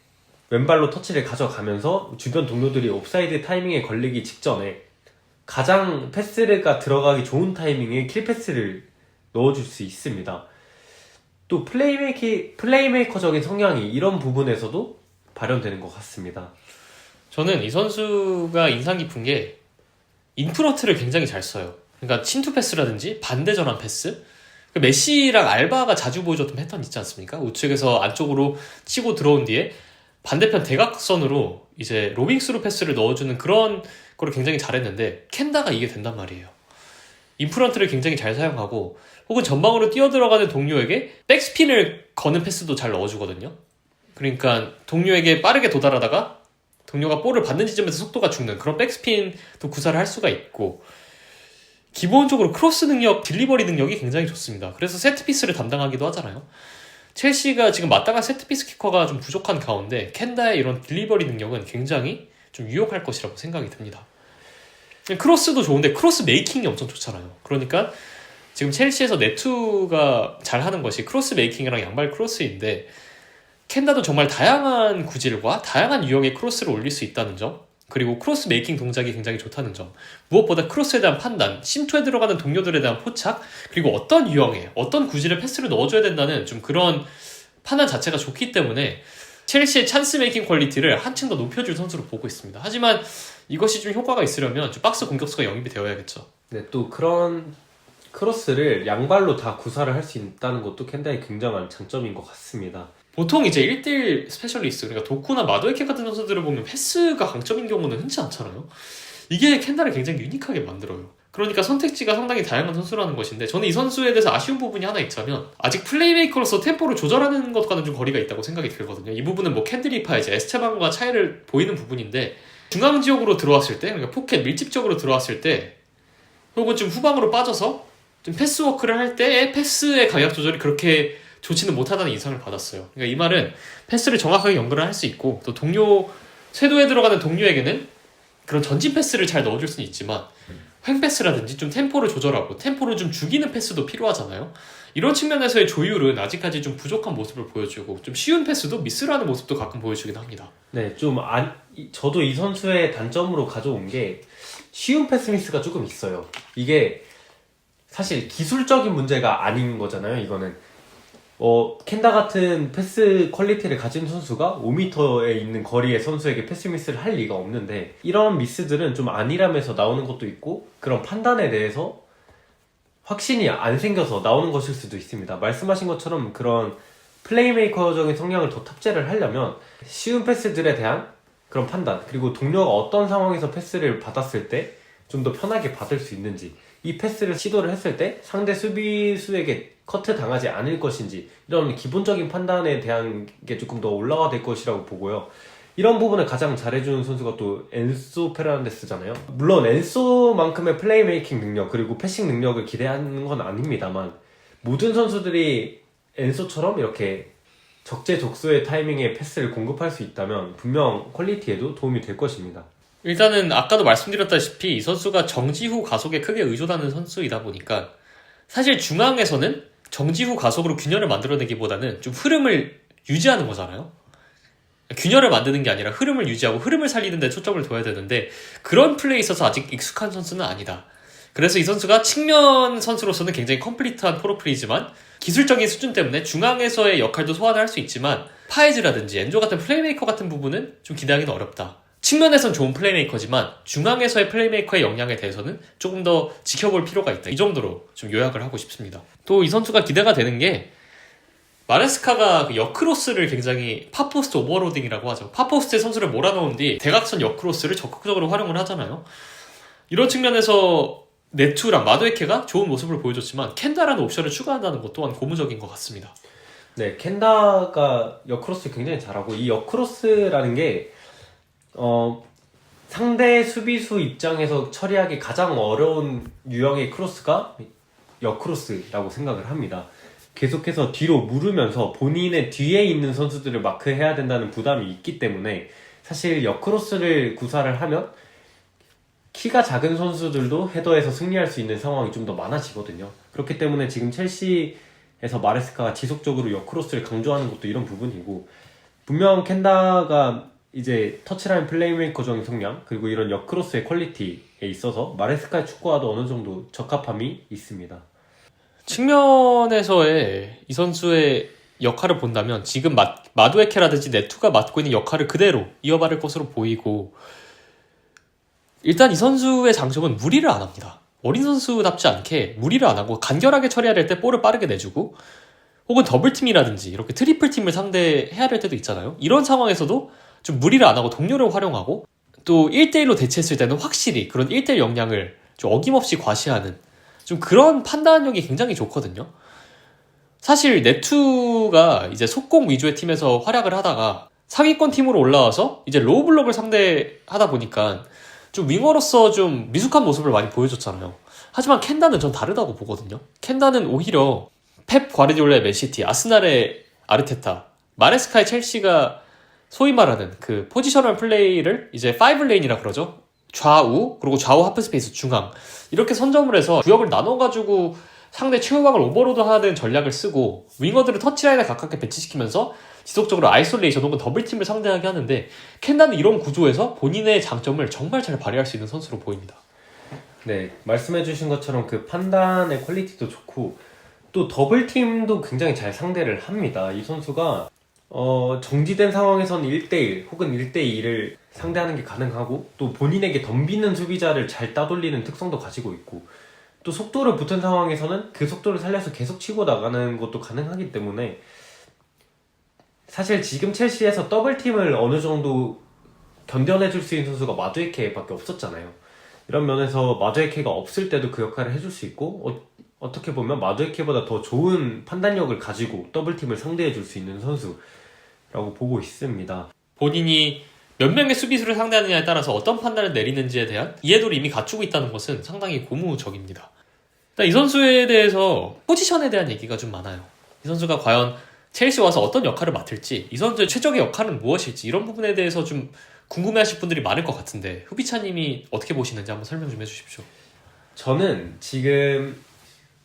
왼발로 터치를 가져가면서 주변 동료들이 옵사이드 타이밍에 걸리기 직전에 가장 패스가 들어가기 좋은 타이밍에 킬 패스를 넣어줄 수 있습니다. 또 플레이메이커적인 성향이 이런 부분에서도 발현되는 것 같습니다. 저는 이 선수가 인상 깊은 게 인프런트를 굉장히 잘 써요. 그러니까 침투 패스라든지 반대 전환 패스. 메시랑 알바가 자주 보여줬던 패턴 있지 않습니까? 우측에서 안쪽으로 치고 들어온 뒤에 반대편 대각선으로 이제 로빙스루 패스를 넣어주는 그런 거를 굉장히 잘했는데 켄다가 이게 된단 말이에요. 인프런트를 굉장히 잘 사용하고 혹은 전방으로 뛰어들어가는 동료에게 백스핀을 거는 패스도 잘 넣어주거든요. 그러니까 동료에게 빠르게 도달하다가 동료가 볼을 받는 지점에서 속도가 죽는 그런 백스핀도 구사를 할 수가 있고 기본적으로 크로스 능력, 딜리버리 능력이 굉장히 좋습니다. 그래서 세트피스를 담당하기도 하잖아요. 첼시가 지금 마땅한 세트피스 키커가 좀 부족한 가운데 켄다의 이런 딜리버리 능력은 굉장히 좀 유용할 것이라고 생각이 듭니다. 크로스도 좋은데 크로스 메이킹이 엄청 좋잖아요. 그러니까 지금 첼시에서 네투가 잘하는 것이 크로스 메이킹이랑 양발 크로스인데 켄다도 정말 다양한 구질과 다양한 유형의 크로스를 올릴 수 있다는 점, 그리고 크로스 메이킹 동작이 굉장히 좋다는 점, 무엇보다 크로스에 대한 판단, 심투에 들어가는 동료들에 대한 포착, 그리고 어떤 유형의 어떤 구질의 패스를 넣어줘야 된다는 좀 그런 판단 자체가 좋기 때문에 첼시의 찬스 메이킹 퀄리티를 한층 더 높여줄 선수로 보고 있습니다. 하지만 이것이 좀 효과가 있으려면 좀 박스 공격수가 영입이 되어야겠죠. 네, 또 그런 크로스를 양발로 다 구사를 할 수 있다는 것도 켄다의 굉장한 장점인 것 같습니다. 보통 이제 1대1 스페셜리스트, 그러니까 도쿠나 마도에케 같은 선수들을 보면 패스가 강점인 경우는 흔치 않잖아요. 이게 켄다를 굉장히 유니크하게 만들어요. 그러니까 선택지가 상당히 다양한 선수라는 것인데 저는 이 선수에 대해서 아쉬운 부분이 하나 있자면 아직 플레이메이커로서 템포를 조절하는 것과는 좀 거리가 있다고 생각이 들거든요. 이 부분은 뭐 캔드리파 이제 에스테방과 차이를 보이는 부분인데 중앙 지역으로 들어왔을 때, 그러니까 포켓 밀집적으로 들어왔을 때, 혹은 좀 후방으로 빠져서 좀 패스워크를 할 때의 패스의 강약 조절이 그렇게 좋지는 못하다는 인상을 받았어요. 그러니까 이 말은 패스를 정확하게 연결을 할 수 있고, 또 쇄도에 들어가는 동료에게는 그런 전진 패스를 잘 넣어줄 수는 있지만 횡 패스라든지 좀 템포를 조절하고 템포를 좀 죽이는 패스도 필요하잖아요. 이런 측면에서의 조율은 아직까지 좀 부족한 모습을 보여주고, 좀 쉬운 패스도 미스를 하는 모습도 가끔 보여주긴 합니다. 네, 저도 이 선수의 단점으로 가져온 게 쉬운 패스 미스가 조금 있어요. 이게 사실 기술적인 문제가 아닌 거잖아요, 이거는. 켄다 같은 패스 퀄리티를 가진 선수가 5m에 있는 거리의 선수에게 패스 미스를 할 리가 없는데, 이런 미스들은 좀 안일함에서 나오는 것도 있고, 그런 판단에 대해서 확신이 안 생겨서 나오는 것일 수도 있습니다. 말씀하신 것처럼 그런 플레이메이커적인 성향을 더 탑재를 하려면 쉬운 패스들에 대한 그런 판단, 그리고 동료가 어떤 상황에서 패스를 받았을 때 좀 더 편하게 받을 수 있는지, 이 패스를 시도를 했을 때 상대 수비수에게 커트 당하지 않을 것인지, 이런 기본적인 판단에 대한 게 조금 더 올라가 될 것이라고 보고요. 이런 부분을 가장 잘해주는 선수가 또 엔소 페르난데스잖아요. 물론 엔소만큼의 플레이메이킹 능력 그리고 패싱 능력을 기대하는 건 아닙니다만, 모든 선수들이 엔소처럼 이렇게 적재적소의 타이밍에 패스를 공급할 수 있다면 분명 퀄리티에도 도움이 될 것입니다. 일단은 아까도 말씀드렸다시피 이 선수가 정지 후 가속에 크게 의존하는 선수이다 보니까 사실 중앙에서는 정지 후 가속으로 균열을 만들어내기보다는 좀 흐름을 유지하는 거잖아요. 균열을 만드는 게 아니라 흐름을 유지하고 흐름을 살리는 데 초점을 둬야 되는데, 그런 플레이에 있어서 아직 익숙한 선수는 아니다. 그래서 이 선수가 측면 선수로서는 굉장히 컴플리트한 포로플이지만 기술적인 수준 때문에 중앙에서의 역할도 소화를 할 수 있지만 파에즈라든지 엔조 같은 플레이메이커 같은 부분은 좀 기대하기는 어렵다. 측면에선 좋은 플레이메이커지만 중앙에서의 플레이메이커의 역량에 대해서는 조금 더 지켜볼 필요가 있다. 이 정도로 좀 요약을 하고 싶습니다. 또 이 선수가 기대가 되는 게, 마레스카가 그 역크로스를 굉장히 팝포스트 오버로딩이라고 하죠. 팝포스트에 선수를 몰아넣은 뒤 대각선 역크로스를 적극적으로 활용을 하잖아요. 이런 측면에서 네투랑 마도에케가 좋은 모습을 보여줬지만 켄다라는 옵션을 추가한다는 것 또한 고무적인 것 같습니다. 네, 켄다가 역크로스 굉장히 잘하고, 이 역크로스라는 게 상대 수비수 입장에서 처리하기 가장 어려운 유형의 크로스가 역크로스라고 생각을 합니다. 계속해서 뒤로 물으면서 본인의 뒤에 있는 선수들을 마크해야 된다는 부담이 있기 때문에 사실 역크로스를 구사를 하면 키가 작은 선수들도 헤더에서 승리할 수 있는 상황이 좀 더 많아지거든요. 그렇기 때문에 지금 첼시에서 마레스카가 지속적으로 역크로스를 강조하는 것도 이런 부분이고, 분명 켄다가 이제 터치라인 플레이메이커적인 성향 그리고 이런 역크로스의 퀄리티에 있어서 마레스카의 축구와도 어느 정도 적합함이 있습니다. 측면에서의 이 선수의 역할을 본다면 지금 마두에케라든지 네투가 맡고 있는 역할을 그대로 이어받을 것으로 보이고, 일단 이 선수의 장점은 무리를 안 합니다. 어린 선수답지 않게 무리를 안 하고 간결하게 처리해야 될 때 볼을 빠르게 내주고, 혹은 더블팀이라든지 이렇게 트리플팀을 상대해야 될 때도 있잖아요. 이런 상황에서도 좀 무리를 안 하고 동료를 활용하고, 또 1대1로 대체했을 때는 확실히 그런 1대1 역량을 좀 어김없이 과시하는 좀 그런 판단력이 굉장히 좋거든요. 사실 네투가 이제 속공 위주의 팀에서 활약을 하다가 상위권 팀으로 올라와서 이제 로우 블록을 상대하다 보니까 좀 윙어로서 좀 미숙한 모습을 많이 보여줬잖아요. 하지만 켄다는 전 다르다고 보거든요. 켄다는 오히려 펩 과르디올라의 맨시티, 아스날의 아르테타, 마레스카의 첼시가 소위 말하는 그 포지셔널 플레이를 이제 5레인이라 그러죠. 좌우, 그리고 좌우 하프스페이스 중앙, 이렇게 선점을 해서 구역을 나눠가지고 상대 최후방을 오버로드하는 전략을 쓰고 윙어들을 터치라인에 가깝게 배치시키면서 지속적으로 아이솔레이션 혹은 더블팀을 상대하게 하는데, 켄다는 이런 구조에서 본인의 장점을 정말 잘 발휘할 수 있는 선수로 보입니다. 네, 말씀해주신 것처럼 그 판단의 퀄리티도 좋고, 또 더블팀도 굉장히 잘 상대를 합니다. 이 선수가 정지된 상황에서는 1대1 혹은 1대2를 상대하는 게 가능하고, 또 본인에게 덤비는 수비자를 잘 따돌리는 특성도 가지고 있고, 또 속도를 붙은 상황에서는 그 속도를 살려서 계속 치고 나가는 것도 가능하기 때문에, 사실 지금 첼시에서 더블팀을 어느 정도 견뎌내줄 수 있는 선수가 마두에케밖에 없었잖아요. 이런 면에서 마두에케가 없을 때도 그 역할을 해줄 수 있고, 어떻게 보면 마두에케보다 더 좋은 판단력을 가지고 더블팀을 상대해줄 수 있는 선수라고 보고 있습니다. 본인이 몇 명의 수비수를 상대하느냐에 따라서 어떤 판단을 내리는지에 대한 이해도를 이미 갖추고 있다는 것은 상당히 고무적입니다. 이 선수에 대해서 포지션에 대한 얘기가 좀 많아요. 이 선수가 과연 첼시 와서 어떤 역할을 맡을지, 이 선수의 최적의 역할은 무엇일지 이런 부분에 대해서 좀 궁금해하실 분들이 많을 것 같은데 후비차님이 어떻게 보시는지 한번 설명 좀 해주십시오. 저는 지금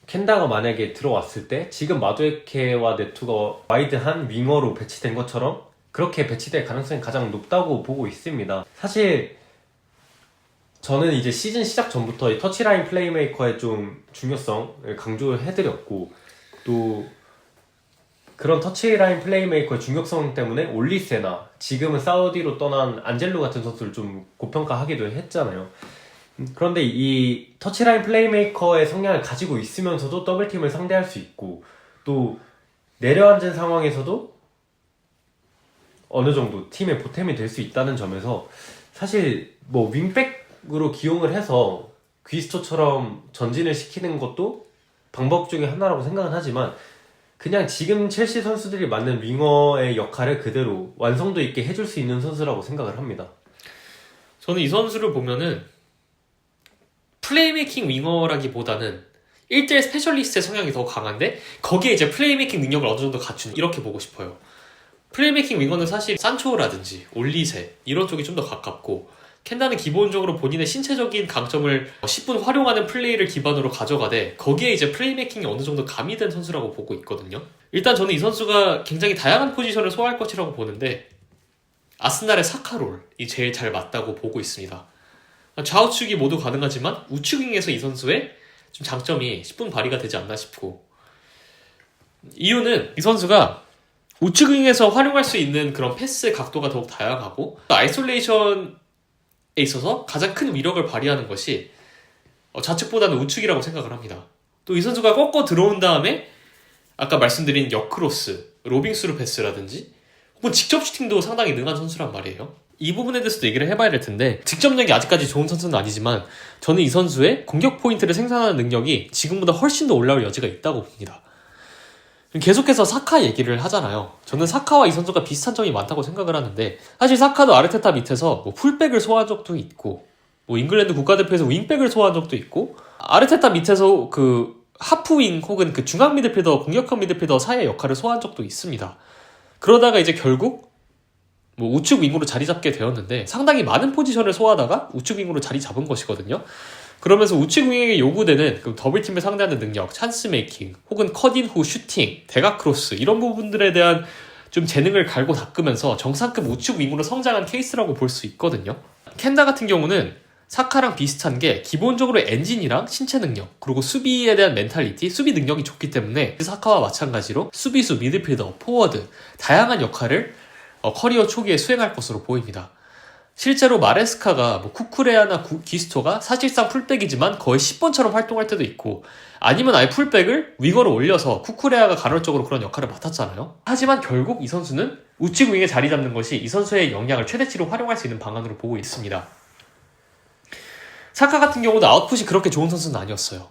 켄다가 만약에 들어왔을 때 지금 마두에케와 네투가 와이드한 윙어로 배치된 것처럼 그렇게 배치될 가능성이 가장 높다고 보고 있습니다. 사실 저는 이제 시즌 시작 전부터 이 터치라인 플레이메이커의 좀 중요성을 강조해드렸고, 또 그런 터치라인 플레이메이커의 중요성 때문에 올리세나 지금은 사우디로 떠난 안젤로 같은 선수를 좀 고평가하기도 했잖아요. 그런데 이 터치라인 플레이메이커의 성향을 가지고 있으면서도 더블팀을 상대할 수 있고, 또 내려앉은 상황에서도 어느 정도 팀의 보탬이 될 수 있다는 점에서 사실 뭐 윙백으로 기용을 해서 귀스토처럼 전진을 시키는 것도 방법 중에 하나라고 생각은 하지만, 그냥 지금 첼시 선수들이 맡는 윙어의 역할을 그대로 완성도 있게 해줄 수 있는 선수라고 생각을 합니다. 저는 이 선수를 보면은 플레이메이킹 윙어라기보다는 1대1 스페셜리스트의 성향이 더 강한데 거기에 이제 플레이메이킹 능력을 어느 정도 갖춘, 이렇게 보고 싶어요. 플레이메이킹 윙어는 사실 산초라든지 올리세 이런 쪽이 좀 더 가깝고, 켄다는 기본적으로 본인의 신체적인 강점을 10분 활용하는 플레이를 기반으로 가져가되 거기에 이제 플레이메이킹이 어느 정도 가미된 선수라고 보고 있거든요. 일단 저는 이 선수가 굉장히 다양한 포지션을 소화할 것이라고 보는데 아스날의 사카롤이 제일 잘 맞다고 보고 있습니다. 좌우측이 모두 가능하지만 우측윙에서 이 선수의 좀 장점이 10분 발휘가 되지 않나 싶고, 이유는 이 선수가 우측윙에서 활용할 수 있는 그런 패스의 각도가 더욱 다양하고 아이솔레이션에 있어서 가장 큰 위력을 발휘하는 것이 좌측보다는 우측이라고 생각을 합니다. 또 이 선수가 꺾어 들어온 다음에 아까 말씀드린 역크로스, 로빙스루 패스라든지 혹은 직접 슈팅도 상당히 능한 선수란 말이에요. 이 부분에 대해서도 얘기를 해봐야 될 텐데, 직접력이 아직까지 좋은 선수는 아니지만 저는 이 선수의 공격 포인트를 생산하는 능력이 지금보다 훨씬 더 올라올 여지가 있다고 봅니다. 계속해서 사카 얘기를 하잖아요. 저는 사카와 이 선수가 비슷한 점이 많다고 생각을 하는데, 사실 사카도 아르테타 밑에서 뭐 풀백을 소화한 적도 있고, 뭐 잉글랜드 국가대표에서 윙백을 소화한 적도 있고, 아르테타 밑에서 그 하프윙 혹은 그 중앙 미드필더, 공격형 미드필더 사이의 역할을 소화한 적도 있습니다. 그러다가 이제 결국 뭐 우측 윙으로 자리 잡게 되었는데 상당히 많은 포지션을 소화하다가 우측 윙으로 자리 잡은 것이거든요. 그러면서 우측 윙에게 요구되는 그 더블팀을 상대하는 능력, 찬스 메이킹, 혹은 컷인 후 슈팅, 대각 크로스 이런 부분들에 대한 좀 재능을 갈고 닦으면서 정상급 우측 윙으로 성장한 케이스라고 볼 수 있거든요. 켄다 같은 경우는 사카랑 비슷한 게 기본적으로 엔진이랑 신체 능력, 그리고 수비에 대한 멘탈리티, 수비 능력이 좋기 때문에 사카와 마찬가지로 수비수, 미드필더, 포워드 다양한 역할을 커리어 초기에 수행할 것으로 보입니다. 실제로 마레스카가 뭐 쿠쿠레아나 기스토가 사실상 풀백이지만 거의 10번처럼 활동할 때도 있고, 아니면 아예 풀백을 윙어로 올려서 쿠쿠레아가 간헐적으로 그런 역할을 맡았잖아요. 하지만 결국 이 선수는 우측 윙에 자리 잡는 것이 이 선수의 역량을 최대치로 활용할 수 있는 방안으로 보고 있습니다. 사카 같은 경우도 아웃풋이 그렇게 좋은 선수는 아니었어요.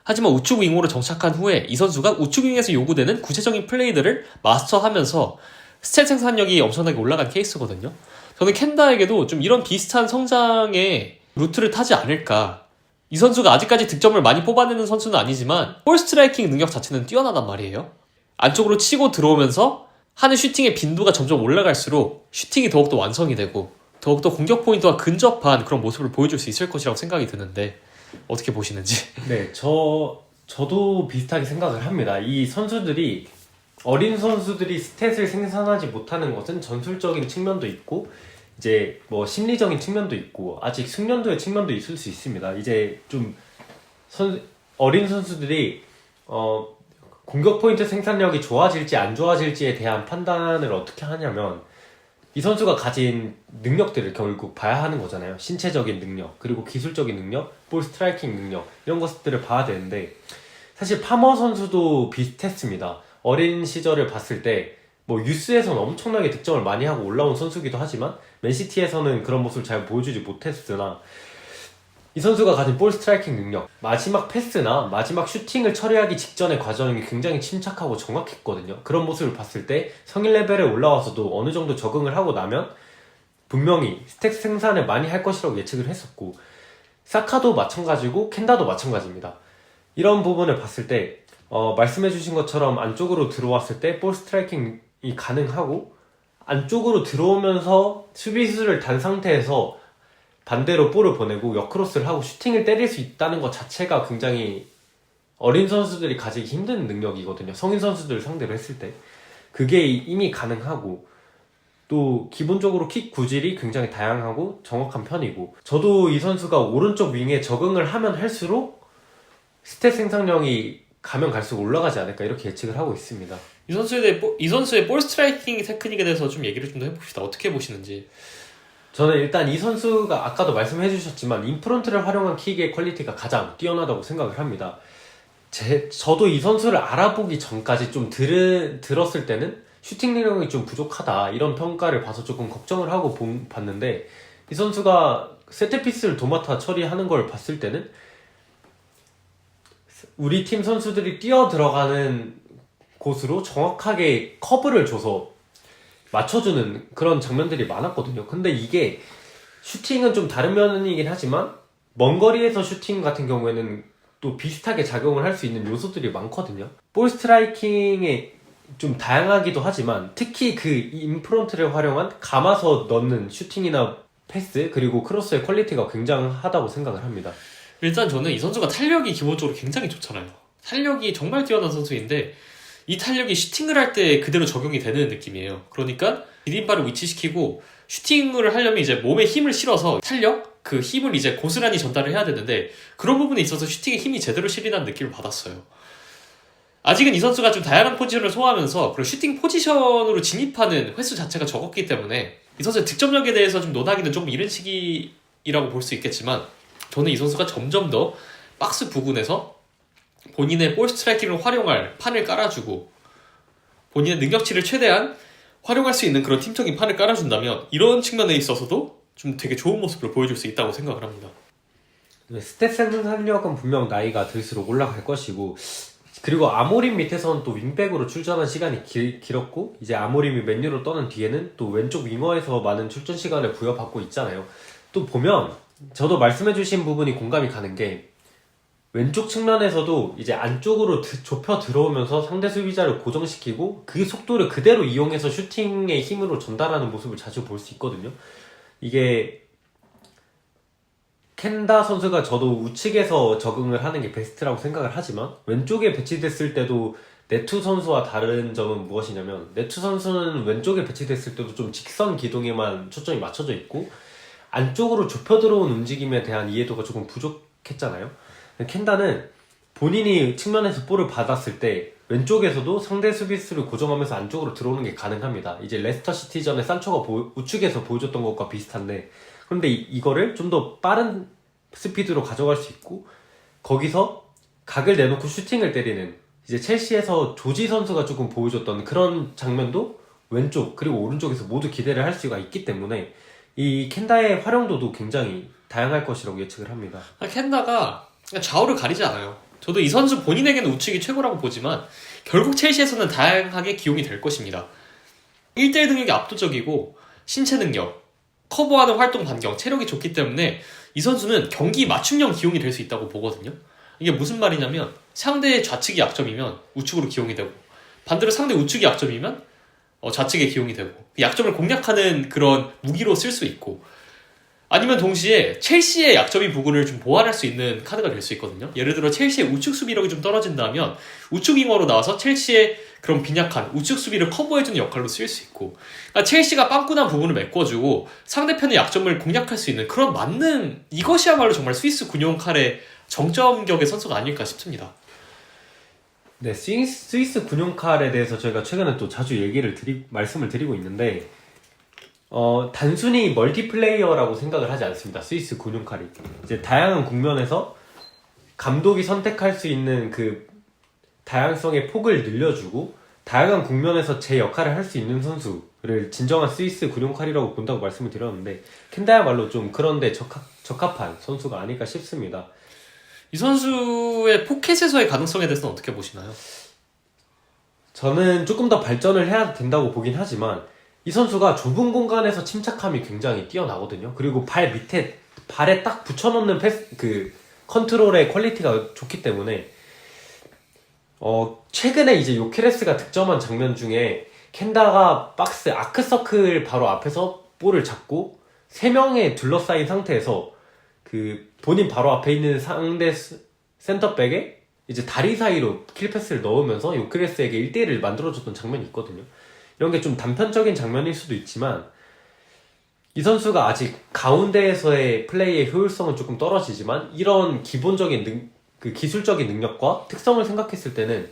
하지만 우측 윙으로 정착한 후에 이 선수가 우측 윙에서 요구되는 구체적인 플레이들을 마스터하면서 스탯 생산력이 엄청나게 올라간 케이스거든요. 저는 켄다에게도 좀 이런 비슷한 성장의 루트를 타지 않을까. 이 선수가 아직까지 득점을 많이 뽑아내는 선수는 아니지만 볼 스트라이킹 능력 자체는 뛰어나단 말이에요. 안쪽으로 치고 들어오면서 하는 슈팅의 빈도가 점점 올라갈수록 슈팅이 더욱더 완성이 되고 더욱더 공격 포인트와 근접한 그런 모습을 보여줄 수 있을 것이라고 생각이 드는데 어떻게 보시는지. 네, 저도 비슷하게 생각을 합니다. 이 선수들이, 어린 선수들이 스탯을 생산하지 못하는 것은 전술적인 측면도 있고 이제 뭐 심리적인 측면도 있고 아직 숙련도의 측면도 있을 수 있습니다. 이제 좀 어린 선수들이 공격 포인트 생산력이 좋아질지 안 좋아질지에 대한 판단을 어떻게 하냐면 이 선수가 가진 능력들을 결국 봐야 하는 거잖아요. 신체적인 능력, 그리고 기술적인 능력, 볼 스트라이킹 능력, 이런 것들을 봐야 되는데, 사실 파머 선수도 비슷했습니다. 어린 시절을 봤을 때 뭐 유스에서는 엄청나게 득점을 많이 하고 올라온 선수기도 하지만 맨시티에서는 그런 모습을 잘 보여주지 못했으나, 이 선수가 가진 볼 스트라이킹 능력, 마지막 패스나 마지막 슈팅을 처리하기 직전의 과정이 굉장히 침착하고 정확했거든요. 그런 모습을 봤을 때 성인 레벨에 올라와서도 어느 정도 적응을 하고 나면 분명히 스택 생산을 많이 할 것이라고 예측을 했었고, 사카도 마찬가지고 켄다도 마찬가지입니다. 이런 부분을 봤을 때 말씀해주신 것처럼 안쪽으로 들어왔을 때 볼 스트라이킹이 가능하고, 안쪽으로 들어오면서 수비수를 단 상태에서 반대로 볼을 보내고 역크로스를 하고 슈팅을 때릴 수 있다는 것 자체가 굉장히 어린 선수들이 가지기 힘든 능력이거든요. 성인 선수들을 상대로 했을 때 그게 이미 가능하고, 또 기본적으로 킥 구질이 굉장히 다양하고 정확한 편이고, 저도 이 선수가 오른쪽 윙에 적응을 하면 할수록 스탯 생산량이 가면 갈수록 올라가지 않을까 이렇게 예측을 하고 있습니다. 이 선수의 볼 스트라이킹 테크닉에 대해서 좀 얘기를 좀 더 해봅시다. 어떻게 보시는지. 저는 일단 이 선수가 아까도 말씀해 주셨지만 인프런트를 활용한 킥의 퀄리티가 가장 뛰어나다고 생각을 합니다. 저도 이 선수를 알아보기 전까지 좀 들었을 때는 슈팅 능력이 좀 부족하다 이런 평가를 봐서 조금 걱정을 하고 봤는데, 이 선수가 세트피스를 도맡아 처리하는 걸 봤을 때는 우리 팀 선수들이 뛰어 들어가는 곳으로 정확하게 커브를 줘서 맞춰주는 그런 장면들이 많았거든요. 근데 이게 슈팅은 좀 다른 면이긴 하지만 먼 거리에서 슈팅 같은 경우에는 또 비슷하게 작용을 할 수 있는 요소들이 많거든요. 볼 스트라이킹에 좀 다양하기도 하지만 특히 그 인프런트를 활용한 감아서 넣는 슈팅이나 패스 그리고 크로스의 퀄리티가 굉장하다고 생각을 합니다. 일단 저는 이 선수가 탄력이 기본적으로 굉장히 좋잖아요. 탄력이 정말 뛰어난 선수인데 이 탄력이 슈팅을 할 때 그대로 적용이 되는 느낌이에요. 그러니까 디딤발을 위치시키고 슈팅을 하려면 이제 몸에 힘을 실어서 탄력? 그 힘을 이제 고스란히 전달을 해야 되는데 그런 부분에 있어서 슈팅에 힘이 제대로 실린다는 느낌을 받았어요. 아직은 이 선수가 좀 다양한 포지션을 소화하면서 그리고 슈팅 포지션으로 진입하는 횟수 자체가 적었기 때문에 이 선수의 득점력에 대해서 좀 논하기는 조금 이른 시기라고 볼 수 있겠지만, 저는 이 선수가 점점 더 박스 부근에서 본인의 볼 스트라이킹을 활용할 판을 깔아주고 본인의 능력치를 최대한 활용할 수 있는 그런 팀적인 판을 깔아준다면 이런 측면에 있어서도 좀 되게 좋은 모습을 보여줄 수 있다고 생각을 합니다. 스탯 생산력은 분명 나이가 들수록 올라갈 것이고, 그리고 아모림 밑에서는 또 윙백으로 출전한 시간이 길었고, 이제 아모림이 맨유로 떠난 뒤에는 또 왼쪽 윙어에서 많은 출전 시간을 부여받고 있잖아요. 또 보면 저도 말씀해주신 부분이 공감이 가는 게, 왼쪽 측면에서도 이제 안쪽으로 좁혀 들어오면서 상대 수비자를 고정시키고 그 속도를 그대로 이용해서 슈팅의 힘으로 전달하는 모습을 자주 볼 수 있거든요. 이게 켄다 선수가 저도 우측에서 적응을 하는 게 베스트라고 생각을 하지만, 왼쪽에 배치됐을 때도 네투 선수와 다른 점은 무엇이냐면, 네투 선수는 왼쪽에 배치됐을 때도 좀 직선 기동에만 초점이 맞춰져 있고 안쪽으로 좁혀 들어온 움직임에 대한 이해도가 조금 부족했잖아요. 켄다는 본인이 측면에서 볼을 받았을 때 왼쪽에서도 상대 수비수를 고정하면서 안쪽으로 들어오는 게 가능합니다. 이제 레스터 시티전에 산초가 우측에서 보여줬던 것과 비슷한데, 그런데 이거를 좀 더 빠른 스피드로 가져갈 수 있고, 거기서 각을 내놓고 슈팅을 때리는, 이제 첼시에서 조지 선수가 조금 보여줬던 그런 장면도 왼쪽 그리고 오른쪽에서 모두 기대를 할 수가 있기 때문에 이 켄다의 활용도도 굉장히 다양할 것이라고 예측을 합니다. 켄다가 좌우를 가리지 않아요. 저도 이 선수 본인에게는 우측이 최고라고 보지만 결국 첼시에서는 다양하게 기용이 될 것입니다. 1대1 능력이 압도적이고 신체 능력, 커버하는 활동 반경, 체력이 좋기 때문에 이 선수는 경기 맞춤형 기용이 될 수 있다고 보거든요. 이게 무슨 말이냐면 상대의 좌측이 약점이면 우측으로 기용이 되고, 반대로 상대 우측이 약점이면 좌측에 기용이 되고, 약점을 공략하는 그런 무기로 쓸 수 있고, 아니면 동시에 첼시의 약점인 부분을 좀 보완할 수 있는 카드가 될 수 있거든요. 예를 들어 첼시의 우측 수비력이 좀 떨어진다면 우측 윙어로 나와서 첼시의 그런 빈약한 우측 수비를 커버해주는 역할로 쓰일 수 있고, 그러니까 첼시가 빵꾸난 부분을 메꿔주고 상대편의 약점을 공략할 수 있는 그런 만능, 이것이야말로 정말 스위스 군용 칼의 정점격의 선수가 아닐까 싶습니다. 네, 스위스 군용칼에 대해서 저희가 최근에 또 자주 말씀을 드리고 있는데, 단순히 멀티플레이어라고 생각을 하지 않습니다. 스위스 군용칼이. 이제 다양한 국면에서 감독이 선택할 수 있는 그 다양성의 폭을 늘려주고, 다양한 국면에서 제 역할을 할 수 있는 선수를 진정한 스위스 군용칼이라고 본다고 말씀을 드렸는데, 켄다야말로 좀 그런데 적합한 선수가 아닐까 싶습니다. 이 선수의 포켓에서의 가능성에 대해서는 어떻게 보시나요? 저는 조금 더 발전을 해야 된다고 보긴 하지만, 이 선수가 좁은 공간에서 침착함이 굉장히 뛰어나거든요. 그리고 발 밑에 발에 딱 붙여놓는 그 컨트롤의 퀄리티가 좋기 때문에 최근에 이제 요케레스가 득점한 장면 중에 켄다가 박스 아크서클 바로 앞에서 볼을 잡고 3명에 둘러싸인 상태에서 그 본인 바로 앞에 있는 상대 센터백에 이제 다리 사이로 킬패스를 넣으면서 요케레스에게 1대1을 만들어줬던 장면이 있거든요. 이런 게 좀 단편적인 장면일 수도 있지만 이 선수가 아직 가운데에서의 플레이의 효율성은 조금 떨어지지만 이런 기본적인 그 기술적인 능력과 특성을 생각했을 때는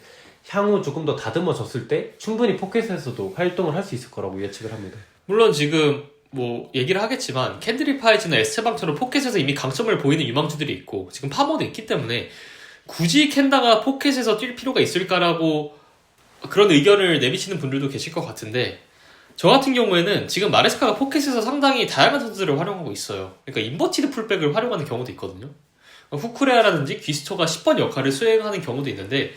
향후 조금 더 다듬어졌을 때 충분히 포켓에서도 활동을 할 수 있을 거라고 예측을 합니다. 물론 지금 뭐 얘기를 하겠지만 캔드릭 파이즈나 에스테방처럼 포켓에서 이미 강점을 보이는 유망주들이 있고 지금 파머도 있기 때문에 굳이 켄다가 포켓에서 뛸 필요가 있을까라고 그런 의견을 내비치는 분들도 계실 것 같은데 저 같은 경우에는 지금 마레스카가 포켓에서 상당히 다양한 선수들을 활용하고 있어요. 그러니까 인버티드 풀백을 활용하는 경우도 있거든요. 후쿠레아라든지 귀스토가 10번 역할을 수행하는 경우도 있는데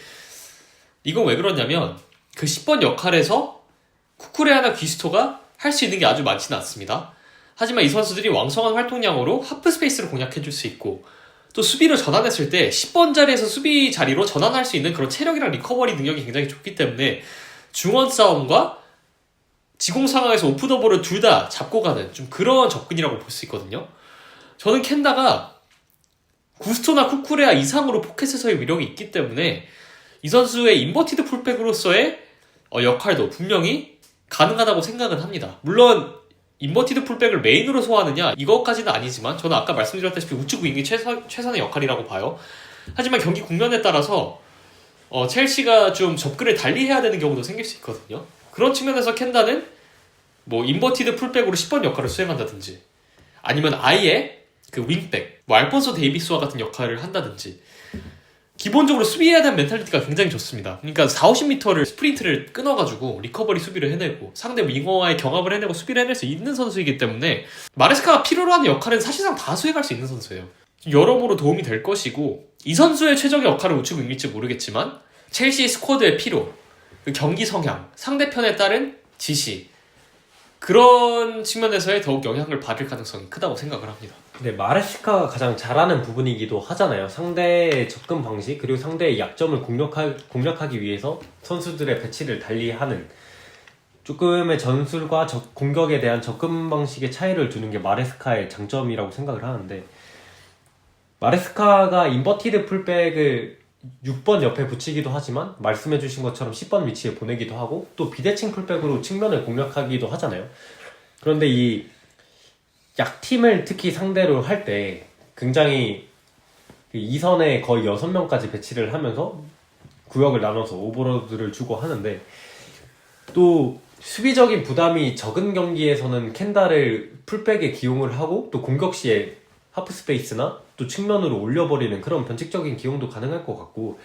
이건 왜 그러냐면 그 10번 역할에서 쿠쿠레아나 귀스토가 할 수 있는 게 아주 많지는 않습니다. 하지만 이 선수들이 왕성한 활동량으로 하프 스페이스를 공략해줄 수 있고 또 수비를 전환했을 때 10번 자리에서 수비 자리로 전환할 수 있는 그런 체력이랑 리커버리 능력이 굉장히 좋기 때문에 중원 싸움과 지공 상황에서 오프 더 볼을 둘 다 잡고 가는 좀 그런 접근이라고 볼 수 있거든요. 저는 켄다가 구스토나 쿠쿠레아 이상으로 포켓에서의 위력이 있기 때문에 이 선수의 인버티드 풀백으로서의 역할도 분명히 가능하다고 생각은 합니다. 물론 인버티드 풀백을 메인으로 소화하느냐 이것까지는 아니지만 저는 아까 말씀드렸다시피 우측 윙이 최선의 역할이라고 봐요. 하지만 경기 국면에 따라서 첼시가 좀 접근을 달리 해야 되는 경우도 생길 수 있거든요. 그런 측면에서 켄다는 뭐 인버티드 풀백으로 10번 역할을 수행한다든지 아니면 아예 그 윙백, 뭐 알폰소 데이비스와 같은 역할을 한다든지 기본적으로 수비에 대한 멘탈리티가 굉장히 좋습니다. 그러니까 40-50m를 스프린트를 끊어가지고 리커버리 수비를 해내고 상대 윙어와의 경합을 해내고 수비를 해낼 수 있는 선수이기 때문에 마레스카가 필요로 하는 역할은 사실상 다 수행할 수 있는 선수예요. 여러모로 도움이 될 것이고 이 선수의 최적의 역할은 우측 윙일지 모르겠지만 첼시 스쿼드의 필요, 그 경기 성향, 상대편에 따른 지시 그런 측면에서의 더욱 영향을 받을 가능성이 크다고 생각을 합니다. 네, 마레스카가 가장 잘하는 부분이기도 하잖아요. 상대의 접근 방식 그리고 상대의 약점을 공략하기 위해서 선수들의 배치를 달리하는 조금의 전술과 공격에 대한 접근 방식의 차이를 두는 게 마레스카의 장점이라고 생각을 하는데 마레스카가 인버티드 풀백을 6번 옆에 붙이기도 하지만 말씀해주신 것처럼 10번 위치에 보내기도 하고 또 비대칭 풀백으로 측면을 공략하기도 하잖아요. 그런데 이 약팀을 특히 상대로 할 때 굉장히 2선에 거의 6명까지 배치를 하면서 구역을 나눠서 오버로드를 주고 하는데 또 수비적인 부담이 적은 경기에서는 켄다를 풀백에 기용을 하고 또 공격 시에 하프스페이스나 또 측면으로 올려버리는 그런 변칙적인 기용도 가능할 것 같고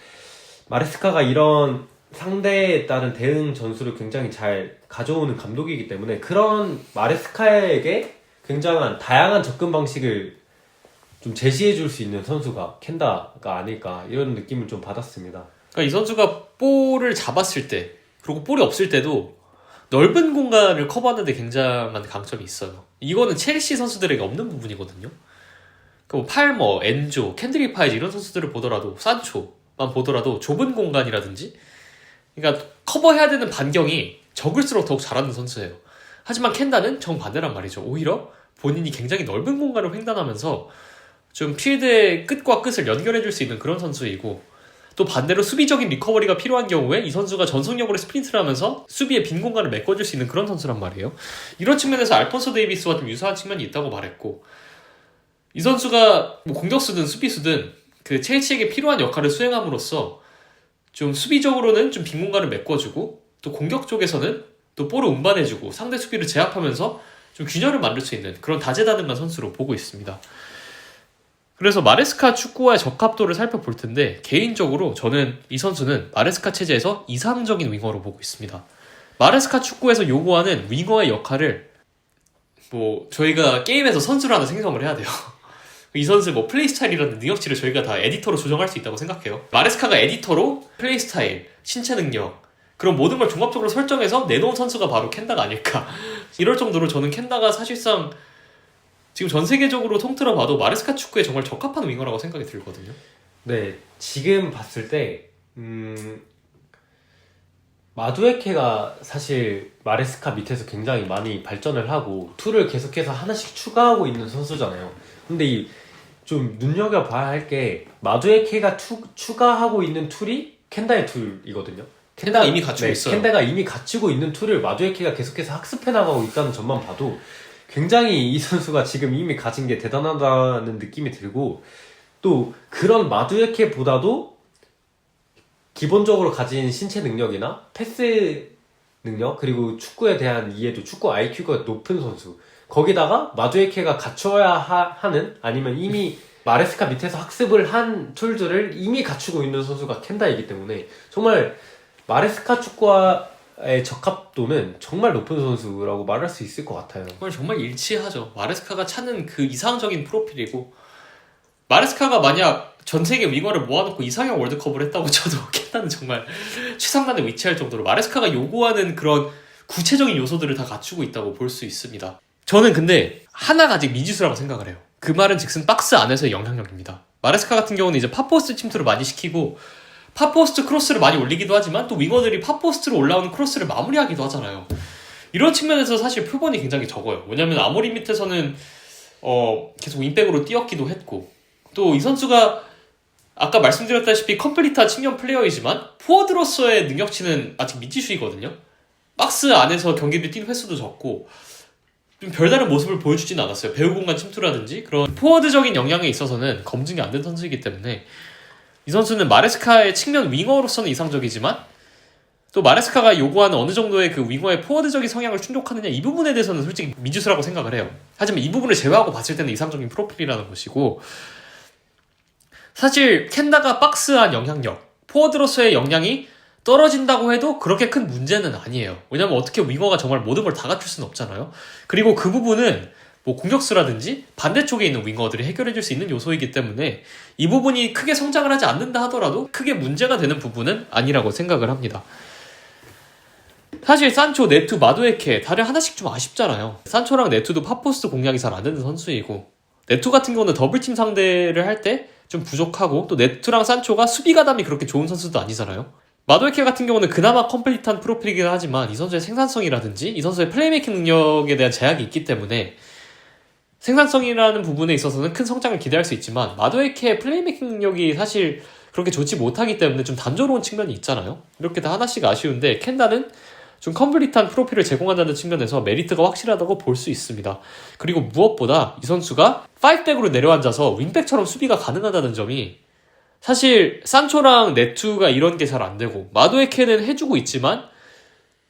마레스카가 이런 상대에 따른 대응 전술을 굉장히 잘 가져오는 감독이기 때문에 그런 마레스카에게 굉장한 다양한 접근 방식을 좀 제시해 줄 수 있는 선수가 켄다가 아닐까 이런 느낌을 좀 받았습니다. 그러니까 이 선수가 볼을 잡았을 때 그리고 볼이 없을 때도 넓은 공간을 커버하는 데 굉장한 강점이 있어요. 이거는 첼시 선수들에게 없는 부분이거든요. 그 팔머, 엔조, 캔드릭 파이즈 이런 선수들을 보더라도 산초만 보더라도 좁은 공간이라든지 그러니까 커버해야 되는 반경이 적을수록 더욱 잘하는 선수예요. 하지만 켄다는 정반대란 말이죠. 오히려 본인이 굉장히 넓은 공간을 횡단하면서 좀 필드의 끝과 끝을 연결해줄 수 있는 그런 선수이고 또 반대로 수비적인 리커버리가 필요한 경우에 이 선수가 전속력으로 스프린트를 하면서 수비의 빈 공간을 메꿔줄 수 있는 그런 선수란 말이에요. 이런 측면에서 알폰소 데이비스와 좀 유사한 측면이 있다고 말했고 이 선수가 뭐 공격수든 수비수든 그 첼시에게 필요한 역할을 수행함으로써 좀 수비적으로는 좀 빈 공간을 메꿔주고 또 공격 쪽에서는 또 볼을 운반해주고 상대 수비를 제압하면서 좀 균열을 만들 수 있는 그런 다재다능한 선수로 보고 있습니다. 그래서 마레스카 축구와의 적합도를 살펴볼 텐데 개인적으로 저는 이 선수는 마레스카 체제에서 이상적인 윙어로 보고 있습니다. 마레스카 축구에서 요구하는 윙어의 역할을 뭐 저희가 게임에서 선수를 하나 생성을 해야 돼요. 이 선수 뭐 플레이 스타일이라는 능력치를 저희가 다 에디터로 조정할 수 있다고 생각해요. 마레스카가 에디터로 플레이 스타일, 신체 능력, 그런 모든 걸 종합적으로 설정해서 내놓은 선수가 바로 캔다가 아닐까. 이럴 정도로 저는 캔다가 사실상 지금 전 세계적으로 통틀어 봐도 마레스카 축구에 정말 적합한 윙어라고 생각이 들거든요. 네, 지금 봤을 때 마두에케가 사실 마레스카 밑에서 굉장히 많이 발전을 하고 툴을 계속해서 하나씩 추가하고 있는 선수잖아요. 근데 이 좀 눈여겨봐야 할 게 마두에케가 추가하고 있는 툴이 켄다의 툴이거든요. 캔다가 이미 갖추고 있어요. 켄다가 이미 갖추고 있는 툴을 마두에케가 계속해서 학습해 나가고 있다는 점만 봐도 굉장히 이 선수가 지금 이미 가진 게 대단하다는 느낌이 들고, 또 그런 마두에케보다도 기본적으로 가진 신체 능력이나 패스 능력, 그리고 축구에 대한 이해도, 축구 IQ가 높은 선수, 거기다가 마두에케가 갖춰야 하는, 아니면 이미 마레스카 밑에서 학습을 한 툴들을 이미 갖추고 있는 선수가 켄다이기 때문에 정말 마레스카 축구와의 적합도는 정말 높은 선수라고 말할 수 있을 것 같아요. 정말 일치하죠. 마레스카가 찾는 그 이상적인 프로필이고, 마레스카가 만약 전 세계 윙어를 모아놓고 이상형 월드컵을 했다고 쳐도 켄다는 정말 최상단에 위치할 정도로 마레스카가 요구하는 그런 구체적인 요소들을 다 갖추고 있다고 볼 수 있습니다. 저는 근데 하나가 아직 미지수라고 생각을 해요. 그 말은 즉슨 박스 안에서의 영향력입니다. 마레스카 같은 경우는 이제 팝포스트 침투를 많이 시키고 팝포스트 크로스를 많이 올리기도 하지만 또 윙어들이 팝포스트로 올라오는 크로스를 마무리하기도 하잖아요. 이런 측면에서 사실 표본이 굉장히 적어요. 왜냐면 아모리 밑에서는 계속 윙백으로 뛰었기도 했고, 또 이 선수가 아까 말씀드렸다시피 컴플리트한 측면 플레이어이지만 포워드로서의 능력치는 아직 미지수이거든요. 박스 안에서 경기를 뛰는 횟수도 적고 좀 별다른 모습을 보여주진 않았어요. 배우 공간 침투라든지 그런 포워드적인 역량에 있어서는 검증이 안 된 선수이기 때문에 이 선수는 마레스카의 측면 윙어로서는 이상적이지만 또 마레스카가 요구하는 어느 정도의 그 윙어의 포워드적인 성향을 충족하느냐, 이 부분에 대해서는 솔직히 미지수라고 생각을 해요. 하지만 이 부분을 제외하고 봤을 때는 이상적인 프로필이라는 것이고, 사실 켄다가 박스한 영향력, 포워드로서의 역량이 떨어진다고 해도 그렇게 큰 문제는 아니에요. 왜냐면 어떻게 윙어가 정말 모든 걸 다 갖출 수는 없잖아요. 그리고 그 부분은 뭐 공격수라든지 반대쪽에 있는 윙어들이 해결해줄 수 있는 요소이기 때문에 이 부분이 크게 성장을 하지 않는다 하더라도 크게 문제가 되는 부분은 아니라고 생각을 합니다. 사실 산초, 네투, 마두에케 다들 하나씩 좀 아쉽잖아요. 산초랑 네투도 팝포스트 공략이 잘 안 되는 선수이고, 네투 같은 경우는 더블팀 상대를 할 때 좀 부족하고, 또 네투랑 산초가 수비 가담이 그렇게 좋은 선수도 아니잖아요. 마두에케 같은 경우는 그나마 컴플리트한 프로필이긴 하지만 이 선수의 생산성이라든지 이 선수의 플레이메이킹 능력에 대한 제약이 있기 때문에 생산성이라는 부분에 있어서는 큰 성장을 기대할 수 있지만, 마두에케의 플레이메이킹 능력이 사실 그렇게 좋지 못하기 때문에 좀 단조로운 측면이 있잖아요. 이렇게 다 하나씩 아쉬운데 켄다는 좀 컴플리트한 프로필을 제공한다는 측면에서 메리트가 확실하다고 볼 수 있습니다. 그리고 무엇보다 이 선수가 5백으로 내려앉아서 윙백처럼 수비가 가능하다는 점이, 사실 산초랑 네투가 이런 게 잘 안 되고 마두에케는 해주고 있지만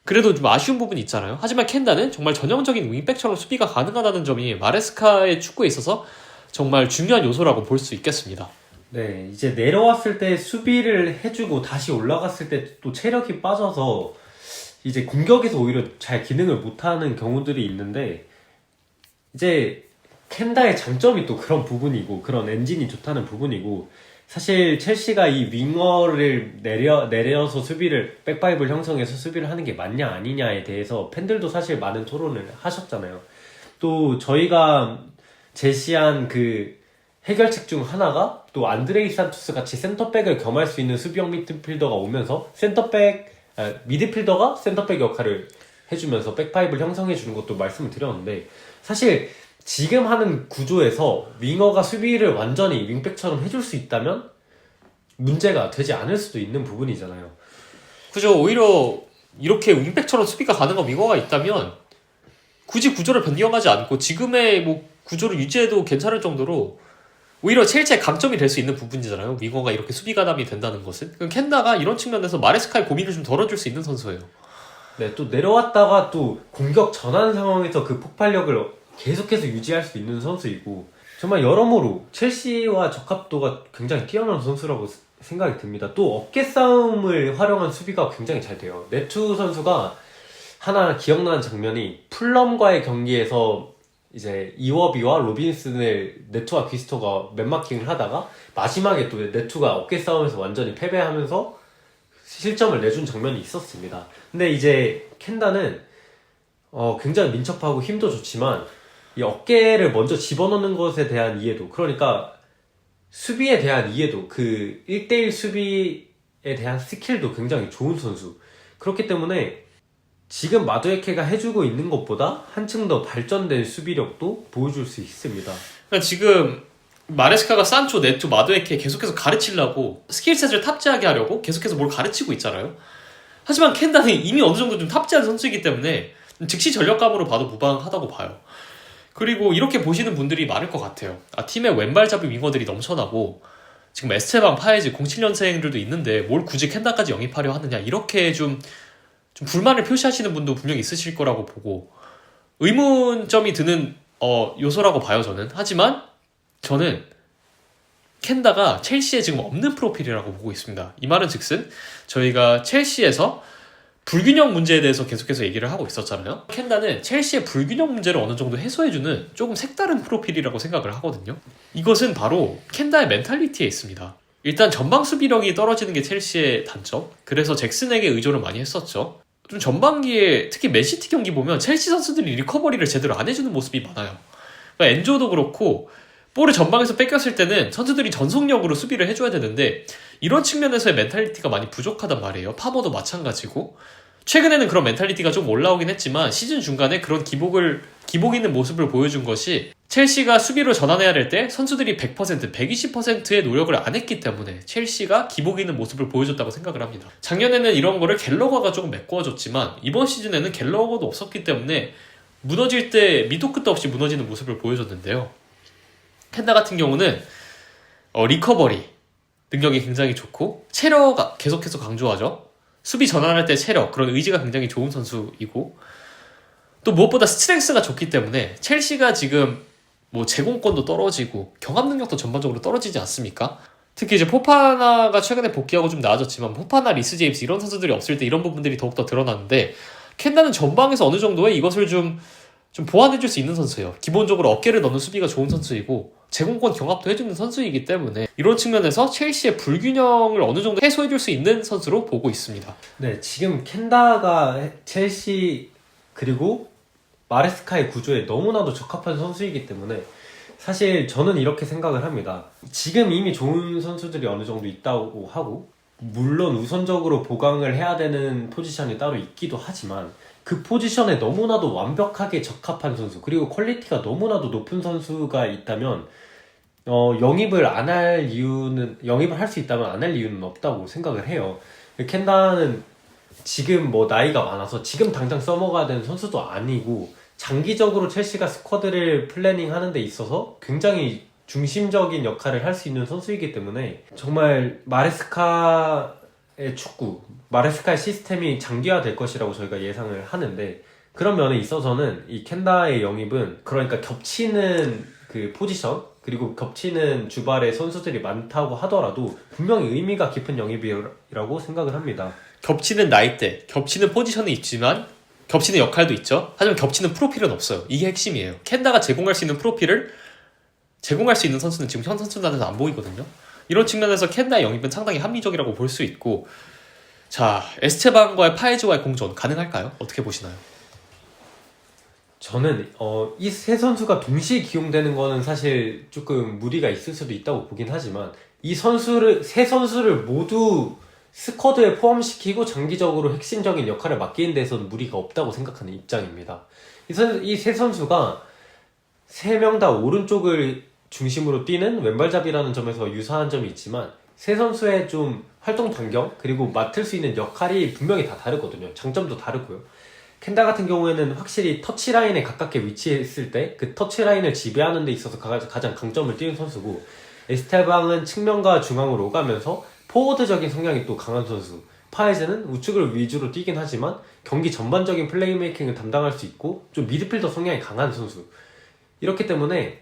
그래도 좀 아쉬운 부분이 있잖아요. 하지만 켄다는 정말 전형적인 윙백처럼 수비가 가능하다는 점이 마레스카의 축구에 있어서 정말 중요한 요소라고 볼 수 있겠습니다. 네, 이제 내려왔을 때 수비를 해주고 다시 올라갔을 때 또 체력이 빠져서 이제 공격에서 오히려 잘 기능을 못하는 경우들이 있는데, 이제 켄다의 장점이 또 그런 부분이고 그런 엔진이 좋다는 부분이고, 사실 첼시가 이 윙어를 내려서 수비를, 백파이브를 형성해서 수비를 하는 게 맞냐 아니냐에 대해서 팬들도 사실 많은 토론을 하셨잖아요. 또 저희가 제시한 그 해결책 중 하나가 또 안드레이 산토스 같이 센터백을 겸할 수 있는 수비형 미드필더가 오면서 미드필더가 센터백 역할을 해주면서 백파이브를 형성해주는 것도 말씀을 드렸는데, 사실 지금 하는 구조에서 윙어가 수비를 완전히 윙백처럼 해줄 수 있다면 문제가 되지 않을 수도 있는 부분이잖아요. 그죠. 오히려 이렇게 윙백처럼 수비가 가능한 윙어가 있다면 굳이 구조를 변경하지 않고 지금의 뭐 구조를 유지해도 괜찮을 정도로 오히려 첼시의 강점이 될 수 있는 부분이잖아요. 윙어가 이렇게 수비 가담이 된다는 것은. 그럼 켄다가 이런 측면에서 마레스카의 고민을 좀 덜어줄 수 있는 선수예요. 네, 또 내려왔다가 또 공격 전환 상황에서 그 폭발력을 계속해서 유지할 수 있는 선수이고, 정말 여러모로 첼시와 적합도가 굉장히 뛰어난 선수라고 생각이 듭니다. 또 어깨 싸움을 활용한 수비가 굉장히 잘 돼요. 네투 선수가 하나 기억나는 장면이, 풀럼과의 경기에서 이제 이워비와 로빈슨을 네투와 귀스토가 맨마킹을 하다가 마지막에 또 네투가 어깨 싸움에서 완전히 패배하면서 실점을 내준 장면이 있었습니다. 근데 이제 켄다는 굉장히 민첩하고 힘도 좋지만 이 어깨를 먼저 집어넣는 것에 대한 이해도, 그러니까 수비에 대한 이해도, 그 1대1 수비에 대한 스킬도 굉장히 좋은 선수. 그렇기 때문에 지금 마두에케가 해주고 있는 것보다 한층 더 발전된 수비력도 보여줄 수 있습니다. 그러니까 지금 마레스카가 산초, 네토, 마두에케 계속해서 가르치려고 스킬셋을 탑재하게 하려고 계속해서 뭘 가르치고 있잖아요. 하지만 켄다는 이미 어느 정도 좀 탑재한 선수이기 때문에 즉시 전력감으로 봐도 무방하다고 봐요. 그리고 이렇게 보시는 분들이 많을 것 같아요. 팀에 왼발잡이 윙어들이 넘쳐나고 지금 에스테방, 파에즈 07년생들도 있는데 뭘 굳이 켄다까지 영입하려 하느냐, 이렇게 좀 불만을 표시하시는 분도 분명히 있으실 거라고 보고 의문점이 드는 요소라고 봐요, 저는. 하지만 저는 켄다가 첼시에 지금 없는 프로필이라고 보고 있습니다. 이 말은 즉슨 저희가 첼시에서 불균형 문제에 대해서 계속해서 얘기를 하고 있었잖아요. 켄다는 첼시의 불균형 문제를 어느 정도 해소해주는 조금 색다른 프로필이라고 생각을 하거든요. 이것은 바로 켄다의 멘탈리티에 있습니다. 일단 전방 수비력이 떨어지는 게 첼시의 단점. 그래서 잭슨에게 의존을 많이 했었죠. 좀 전반기에 특히 맨시티 경기 보면 첼시 선수들이 리커버리를 제대로 안 해주는 모습이 많아요. 그러니까 엔조도 그렇고 볼을 전방에서 뺏겼을 때는 선수들이 전속력으로 수비를 해줘야 되는데 이런 측면에서의 멘탈리티가 많이 부족하단 말이에요. 파머도 마찬가지고 최근에는 그런 멘탈리티가 좀 올라오긴 했지만 시즌 중간에 그런 기복 있는 모습을 보여준 것이 첼시가 수비로 전환해야 될 때 선수들이 100%, 120%의 노력을 안 했기 때문에 첼시가 기복 있는 모습을 보여줬다고 생각을 합니다. 작년에는 이런 거를 갤러거가 조금 메꿔줬지만 이번 시즌에는 갤러거도 없었기 때문에 무너질 때 밑도 끝도 없이 무너지는 모습을 보여줬는데요. 켄다 같은 경우는 리커버리 능력이 굉장히 좋고 체력 계속해서 강조하죠. 수비 전환할 때 체력, 그런 의지가 굉장히 좋은 선수이고 또 무엇보다 스트렝스가 좋기 때문에 첼시가 지금 뭐 제공권도 떨어지고 경합 능력도 전반적으로 떨어지지 않습니까? 특히 이제 포파나가 최근에 복귀하고 좀 나아졌지만 포파나, 리스 제임스 이런 선수들이 없을 때 이런 부분들이 더욱더 드러났는데 켄다는 전방에서 어느 정도의 이것을 좀 보완해줄 수 있는 선수예요. 기본적으로 어깨를 넣는 수비가 좋은 선수이고 제공권 경합도 해주는 선수이기 때문에 이런 측면에서 첼시의 불균형을 어느 정도 해소해줄 수 있는 선수로 보고 있습니다. 네, 지금 켄다가 첼시 그리고 마레스카의 구조에 너무나도 적합한 선수이기 때문에 사실 저는 이렇게 생각을 합니다. 지금 이미 좋은 선수들이 어느 정도 있다고 하고 물론 우선적으로 보강을 해야 되는 포지션이 따로 있기도 하지만 그 포지션에 너무나도 완벽하게 적합한 선수, 그리고 퀄리티가 너무나도 높은 선수가 있다면 영입을 할 수 있다면 안 할 이유는 없다고 생각을 해요. 켄다는 지금 뭐 나이가 많아서 지금 당장 써먹어야 되는 선수도 아니고 장기적으로 첼시가 스쿼드를 플래닝 하는 데 있어서 굉장히 중심적인 역할을 할 수 있는 선수이기 때문에 정말 마레스카의 축구, 마레스카의 시스템이 장기화될 것이라고 저희가 예상을 하는데 그런 면에 있어서는 이 켄다의 영입은 그러니까 겹치는 그 포지션 그리고 겹치는 주발의 선수들이 많다고 하더라도 분명히 의미가 깊은 영입이라고 생각을 합니다. 겹치는 나이대, 겹치는 포지션이 있지만 겹치는 역할도 있죠. 하지만 겹치는 프로필은 없어요. 이게 핵심이에요. 켄다가 제공할 수 있는 프로필을 제공할 수 있는 선수는 지금 현 선수단에서 안 보이거든요. 이런 측면에서 켄다의 영입은 상당히 합리적이라고 볼 수 있고, 자, 에스테방과의 파에즈와의 공존 가능할까요? 어떻게 보시나요? 저는 이 세 선수가 동시에 기용되는 거는 사실 조금 무리가 있을 수도 있다고 보긴 하지만 세 선수를 모두 스쿼드에 포함시키고 장기적으로 핵심적인 역할을 맡기는 데서는 무리가 없다고 생각하는 입장입니다. 이 세 선수가 세 명 다 오른쪽을 중심으로 뛰는 왼발잡이라는 점에서 유사한 점이 있지만 세 선수의 좀 활동 반경 그리고 맡을 수 있는 역할이 분명히 다 다르거든요. 장점도 다르고요. 켄다 같은 경우에는 확실히 터치라인에 가깝게 위치했을 때 그 터치라인을 지배하는 데 있어서 가장 강점을 띄는 선수고, 에스테방은 측면과 중앙으로 오가면서 포워드적인 성향이 또 강한 선수, 파에즈는 우측을 위주로 뛰긴 하지만 경기 전반적인 플레이메이킹을 담당할 수 있고 좀 미드필더 성향이 강한 선수. 이렇기 때문에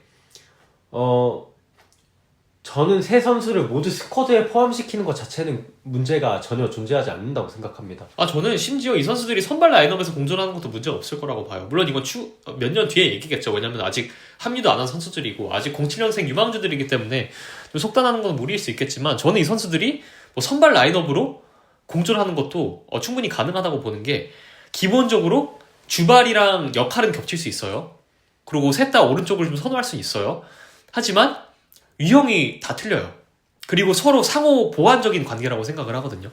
저는 세 선수를 모두 스쿼드에 포함시키는 것 자체는 문제가 전혀 존재하지 않는다고 생각합니다. 저는 심지어 이 선수들이 선발 라인업에서 공존하는 것도 문제가 없을 거라고 봐요. 물론 이건 몇 년 뒤에 얘기겠죠. 왜냐면 아직 합류도 안 한 선수들이고 아직 07년생 유망주들이기 때문에 좀 속단하는 건 무리일 수 있겠지만 저는 이 선수들이 뭐 선발 라인업으로 공존하는 것도 충분히 가능하다고 보는 게 기본적으로 주발이랑 역할은 겹칠 수 있어요. 그리고 셋 다 오른쪽을 좀 선호할 수 있어요. 하지만 유형이 다 틀려요. 그리고 서로 상호 보완적인 관계라고 생각을 하거든요.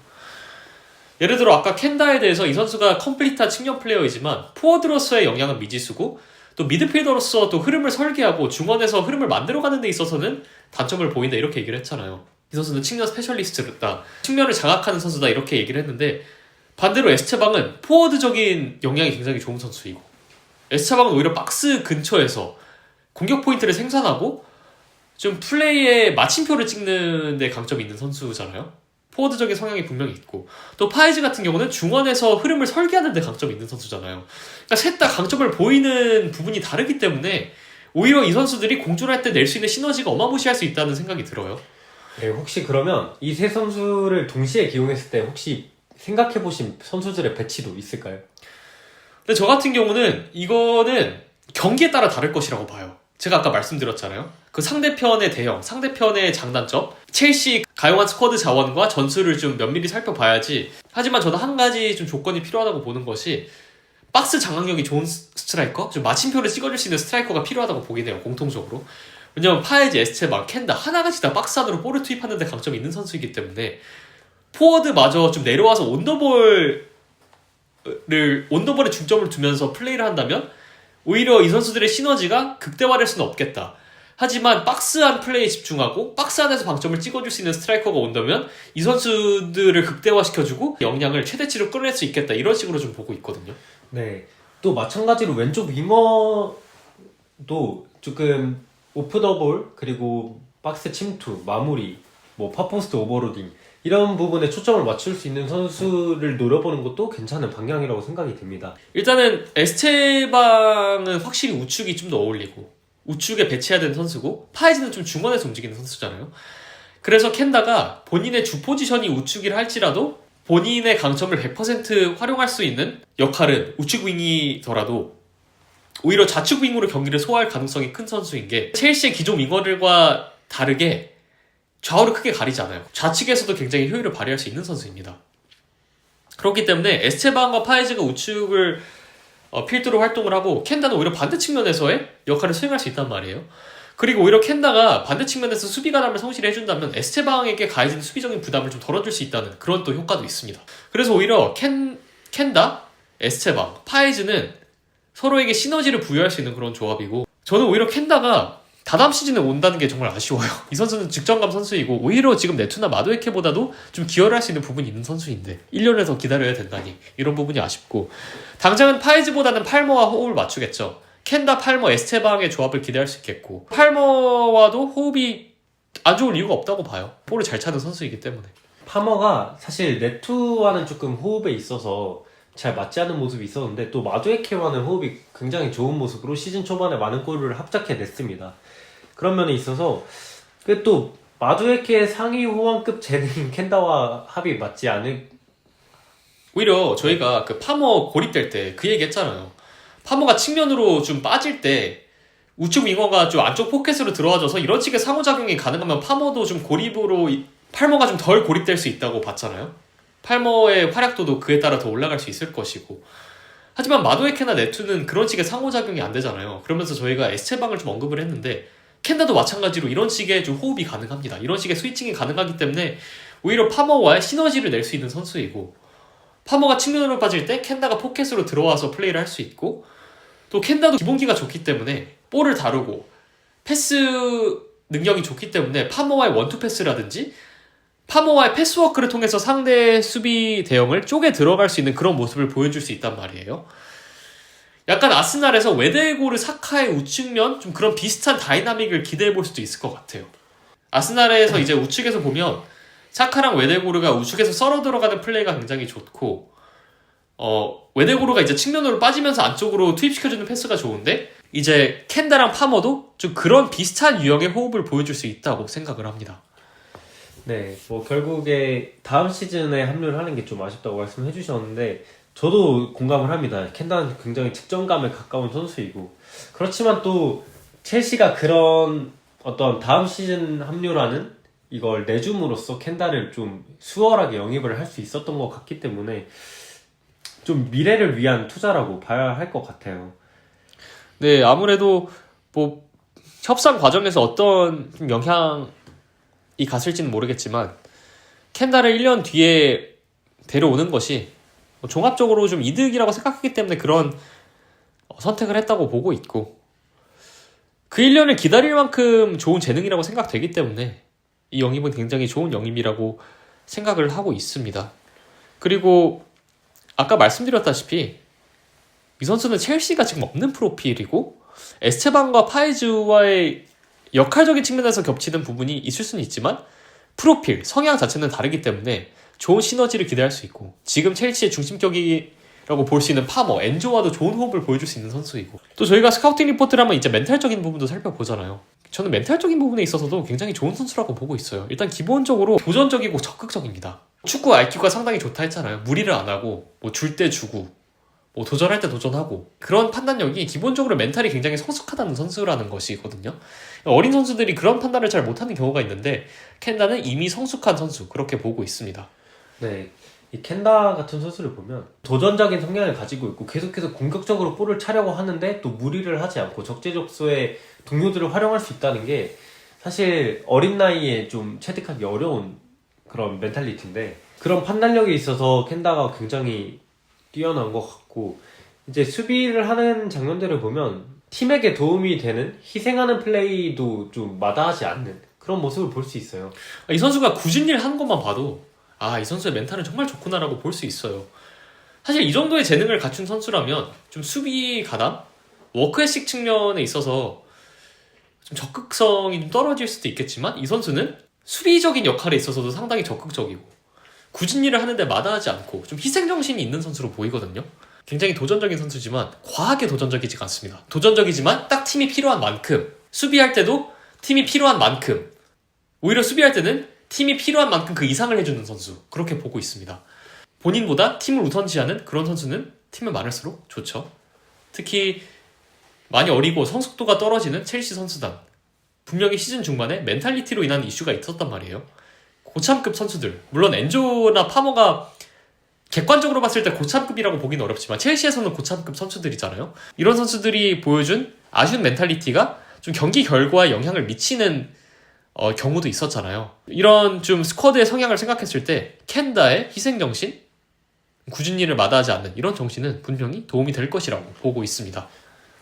예를 들어 아까 켄다에 대해서 이 선수가 컴플리트한 측면 플레이어이지만 포워드로서의 영향은 미지수고 또 미드필더로서 또 흐름을 설계하고 중원에서 흐름을 만들어가는 데 있어서는 단점을 보인다 이렇게 얘기를 했잖아요. 이 선수는 측면 스페셜리스트다. 측면을 장악하는 선수다 이렇게 얘기를 했는데 반대로 에스테방은 포워드적인 영향이 굉장히 좋은 선수이고 에스테방은 오히려 박스 근처에서 공격 포인트를 생산하고 좀 플레이에 마침표를 찍는 데 강점이 있는 선수잖아요. 포워드적인 성향이 분명히 있고 또 파이즈 같은 경우는 중원에서 흐름을 설계하는 데 강점이 있는 선수잖아요. 그러니까 셋 다 강점을 보이는 부분이 다르기 때문에 오히려 이 선수들이 공존할 때 낼 수 있는 시너지가 어마무시할 수 있다는 생각이 들어요. 네, 혹시 그러면 이 세 선수를 동시에 기용했을 때 혹시 생각해보신 선수들의 배치도 있을까요? 근데 저 같은 경우는 이거는 경기에 따라 다를 것이라고 봐요. 제가 아까 말씀드렸잖아요. 그 상대편의 대형, 상대편의 장단점, 첼시 가용한 스쿼드 자원과 전술을 좀 면밀히 살펴봐야지. 하지만 저는 한 가지 좀 조건이 필요하다고 보는 것이 박스 장악력이 좋은 스트라이커, 좀 마침표를 찍어줄 수 있는 스트라이커가 필요하다고 보긴 해요. 공통적으로. 왜냐면 파에즈, 에스테방, 켄다 하나같이 다 박스 안으로 볼을 투입하는 데 강점이 있는 선수이기 때문에 포워드마저 좀 내려와서 온더볼의 중점을 두면서 플레이를 한다면 오히려 이 선수들의 시너지가 극대화될 수는 없겠다. 하지만 박스 안 플레이에 집중하고 박스 안에서 방점을 찍어줄 수 있는 스트라이커가 온다면 이 선수들을 극대화시켜주고 역량을 최대치로 끌어낼 수 있겠다. 이런 식으로 좀 보고 있거든요. 네, 또 마찬가지로 왼쪽 윙어도 조금 오프 더볼 그리고 박스 침투, 마무리, 뭐 파포스트 오버로딩 이런 부분에 초점을 맞출 수 있는 선수를 노려보는 것도 괜찮은 방향이라고 생각이 듭니다. 일단은 에스테방은 확실히 우측이 좀 더 어울리고 우측에 배치해야 되는 선수고 파이즈는 좀 중원에서 움직이는 선수잖아요. 그래서 켄다가 본인의 주 포지션이 우측이라 할지라도 본인의 강점을 100% 활용할 수 있는 역할은 우측 윙이더라도 오히려 좌측 윙으로 경기를 소화할 가능성이 큰 선수인 게 첼시의 기존 윙어들과 다르게 좌우를 크게 가리지 않아요. 좌측에서도 굉장히 효율을 발휘할 수 있는 선수입니다. 그렇기 때문에 에스테방과 파이즈가 우측을 필두로 활동을 하고 켄다는 오히려 반대 측면에서의 역할을 수행할 수 있단 말이에요. 그리고 오히려 켄다가 반대 측면에서 수비 가담을 성실히 해준다면 에스테방에게 가해지는 수비적인 부담을 좀 덜어줄 수 있다는 그런 또 효과도 있습니다. 그래서 오히려 켄다, 에스테방, 파이즈는 서로에게 시너지를 부여할 수 있는 그런 조합이고 저는 오히려 켄다가 다다음 시즌에 온다는 게 정말 아쉬워요. 이 선수는 직전감 선수이고 오히려 지금 네투나 마도에케보다도 좀 기여를 할 수 있는 부분이 있는 선수인데 1년을 더 기다려야 된다니 이런 부분이 아쉽고 당장은 파이즈보다는 팔머와 호흡을 맞추겠죠. 켄다, 팔머, 에스테방의 조합을 기대할 수 있겠고 팔머와도 호흡이 안 좋을 이유가 없다고 봐요. 볼을 잘 차는 선수이기 때문에. 파머가 사실 네투와는 조금 호흡에 있어서 잘 맞지 않는 모습이 있었는데 또 마두에케와는 호흡이 굉장히 좋은 모습으로 시즌 초반에 많은 골을 합작해냈습니다. 그런 면에 있어서 또 마두에케의 상위 호환급 재능인 켄다와 합이 맞지 않을 오히려 저희가 그 파머 고립될 때 그 얘기 했잖아요. 파머가 측면으로 좀 빠질 때 우측 윙어가 좀 안쪽 포켓으로 들어와줘서 이런 식의 상호작용이 가능하면 파머도 좀 고립으로 팔머가 좀 덜 고립될 수 있다고 봤잖아요. 팔머의 활약도도 그에 따라 더 올라갈 수 있을 것이고 하지만 마도에케나 네투는 그런 식의 상호작용이 안 되잖아요. 그러면서 저희가 에스테방을 좀 언급을 했는데 켄다도 마찬가지로 이런 식의 좀 호흡이 가능합니다. 이런 식의 스위칭이 가능하기 때문에 오히려 파머와의 시너지를 낼 수 있는 선수이고 파머가 측면으로 빠질 때 켄다가 포켓으로 들어와서 플레이를 할 수 있고 또 켄다도 기본기가 좋기 때문에 볼을 다루고 패스 능력이 좋기 때문에 파머와의 원투 패스라든지 파머와의 패스워크를 통해서 상대 수비 대형을 쪼개 들어갈 수 있는 그런 모습을 보여줄 수 있단 말이에요. 약간 아스날에서 웨데고르 사카의 우측면 좀 그런 비슷한 다이나믹을 기대해 볼 수도 있을 것 같아요. 아스날에서 이제 우측에서 보면 사카랑 웨데고르가 우측에서 썰어 들어가는 플레이가 굉장히 좋고 웨데고르가 이제 측면으로 빠지면서 안쪽으로 투입시켜주는 패스가 좋은데 이제 켄다랑 파머도 좀 그런 비슷한 유형의 호흡을 보여줄 수 있다고 생각을 합니다. 네, 뭐 결국에 다음 시즌에 합류를 하는 게 좀 아쉽다고 말씀해 주셨는데 저도 공감을 합니다. 켄다는 굉장히 측정감에 가까운 선수이고 그렇지만 또 첼시가 그런 어떤 다음 시즌 합류라는 이걸 내줌으로써 켄다를 좀 수월하게 영입을 할 수 있었던 것 같기 때문에 좀 미래를 위한 투자라고 봐야 할 것 같아요. 네, 아무래도 뭐 협상 과정에서 어떤 좀 영향이 갔을지는 모르겠지만 켄다를 1년 뒤에 데려오는 것이 뭐 종합적으로 좀 이득이라고 생각하기 때문에 그런 선택을 했다고 보고 있고, 그 1년을 기다릴 만큼 좋은 재능이라고 생각되기 때문에 이 영입은 굉장히 좋은 영입이라고 생각을 하고 있습니다. 그리고 아까 말씀드렸다시피 이 선수는 첼시가 지금 없는 프로필이고 에스테반과 파이즈와의 역할적인 측면에서 겹치는 부분이 있을 수는 있지만 프로필, 성향 자체는 다르기 때문에 좋은 시너지를 기대할 수 있고, 지금 첼시의 중심격이라고 볼 수 있는 파머, 엔조와도 좋은 호흡을 보여줄 수 있는 선수이고, 또 저희가 스카우팅 리포트를 하면 이제 멘탈적인 부분도 살펴보잖아요. 저는 멘탈적인 부분에 있어서도 굉장히 좋은 선수라고 보고 있어요. 일단 기본적으로 도전적이고 적극적입니다. 축구 IQ가 상당히 좋다 했잖아요. 무리를 안 하고 뭐 줄 때 주고 뭐 도전할 때 도전하고, 그런 판단력이 기본적으로 멘탈이 굉장히 성숙하다는 선수라는 것이거든요. 어린 선수들이 그런 판단을 잘 못하는 경우가 있는데 켄다는 이미 성숙한 선수, 그렇게 보고 있습니다. 네, 이 켄다 같은 선수를 보면 도전적인 성향을 가지고 있고 계속해서 공격적으로 볼을 차려고 하는데 또 무리를 하지 않고 적재적소에 동료들을 활용할 수 있다는 게 사실 어린 나이에 좀 체득하기 어려운 그런 멘탈리티인데, 그런 판단력에 있어서 켄다가 굉장히 뛰어난 것 같고, 이제 수비를 하는 장면들을 보면 팀에게 도움이 되는 희생하는 플레이도 좀 마다하지 않는 그런 모습을 볼 수 있어요. 이 선수가 굳은 일 하는 것만 봐도 이 선수의 멘탈은 정말 좋구나라고 볼 수 있어요. 사실 이 정도의 재능을 갖춘 선수라면 좀 수비 가담, 워크에식 측면에 있어서 좀 적극성이 좀 떨어질 수도 있겠지만, 이 선수는 수비적인 역할에 있어서도 상당히 적극적이고 굳은 일을 하는데 마다하지 않고 좀 희생정신이 있는 선수로 보이거든요. 굉장히 도전적인 선수지만 과하게 도전적이지가 않습니다. 도전적이지만 딱 팀이 필요한 만큼, 수비할 때도 팀이 필요한 만큼, 오히려 수비할 때는 팀이 필요한 만큼 그 이상을 해주는 선수, 그렇게 보고 있습니다. 본인보다 팀을 우선시하는 그런 선수는 팀에 많을수록 좋죠. 특히 많이 어리고 성숙도가 떨어지는 첼시 선수단, 분명히 시즌 중반에 멘탈리티로 인한 이슈가 있었단 말이에요. 고참급 선수들, 물론 엔조나 파머가 객관적으로 봤을 때 고참급이라고 보기는 어렵지만 첼시에서는 고참급 선수들이잖아요. 이런 선수들이 보여준 아쉬운 멘탈리티가 좀 경기 결과에 영향을 미치는 경우도 있었잖아요. 이런 좀 스쿼드의 성향을 생각했을 때 켄다의 희생정신, 굳은 일을 마다하지 않는 이런 정신은 분명히 도움이 될 것이라고 보고 있습니다.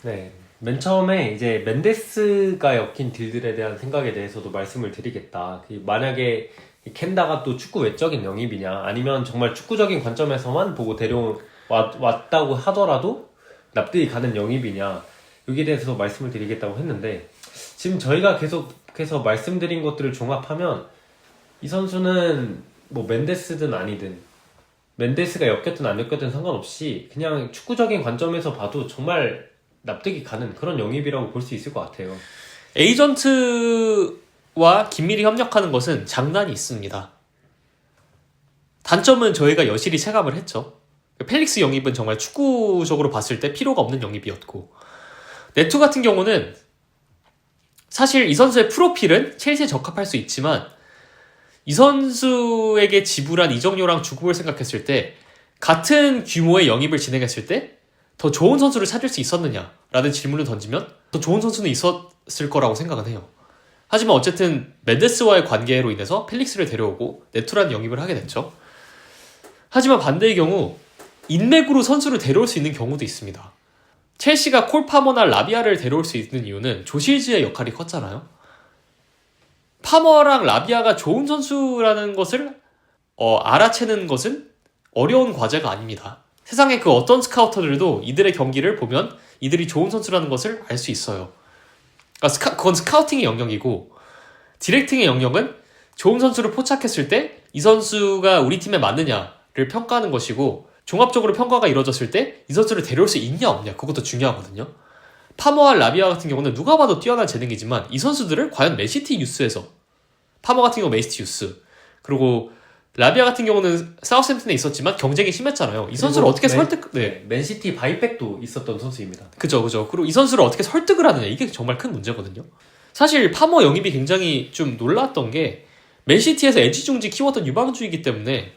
네, 맨 처음에 이제 멘데스가 엮인 딜들에 대한 생각에 대해서도 말씀을 드리겠다. 만약에 켄다가 또 축구 외적인 영입이냐, 아니면 정말 축구적인 관점에서만 보고 데려왔다고 하더라도 납득이 가는 영입이냐, 여기에 대해서 말씀을 드리겠다고 했는데, 지금 저희가 계속해서 말씀드린 것들을 종합하면 이 선수는 뭐 멘데스든 아니든, 멘데스가 엮였든 안 엮였든 상관없이 그냥 축구적인 관점에서 봐도 정말 납득이 가는 그런 영입이라고 볼 수 있을 것 같아요. 에이전트와 긴밀히 협력하는 것은 장단이 있습니다. 단점은 저희가 여실히 체감을 했죠. 펠릭스 영입은 정말 축구적으로 봤을 때 필요가 없는 영입이었고, 네투 같은 경우는 사실 이 선수의 프로필은 첼시에 적합할 수 있지만 이 선수에게 지불한 이적료랑 주급을 생각했을 때 같은 규모의 영입을 진행했을 때 더 좋은 선수를 찾을 수 있었느냐라는 질문을 던지면 더 좋은 선수는 있었을 거라고 생각은 해요. 하지만 어쨌든 멘데스와의 관계로 인해서 펠릭스를 데려오고 네투라는 영입을 하게 됐죠. 하지만 반대의 경우 인맥으로 선수를 데려올 수 있는 경우도 있습니다. 첼시가 콜 파머나 라비아를 데려올 수 있는 이유는 조실즈의 역할이 컸잖아요. 파머랑 라비아가 좋은 선수라는 것을 알아채는 것은 어려운 과제가 아닙니다. 세상의 그 어떤 스카우터들도 이들의 경기를 보면 이들이 좋은 선수라는 것을 알 수 있어요. 그러니까 그건 스카우팅의 영역이고, 디렉팅의 영역은 좋은 선수를 포착했을 때 이 선수가 우리 팀에 맞느냐를 평가하는 것이고, 종합적으로 평가가 이루어졌을 때 이 선수를 데려올 수 있냐 없냐, 그것도 중요하거든요. 파머와 라비아 같은 경우는 누가 봐도 뛰어난 재능이지만 이 선수들을 과연 맨시티 유스에서, 파머 같은 경우 맨시티 유스, 그리고 라비아 같은 경우는 사우스햄튼에 있었지만 경쟁이 심했잖아요. 이 선수를 어떻게 맨시티 바이백도 있었던 선수입니다. 그죠. 그리고 이 선수를 어떻게 설득을 하느냐, 이게 정말 큰 문제거든요. 사실 파머 영입이 굉장히 좀 놀랐던 게, 맨시티에서 애지중지 키웠던 유망주이기 때문에,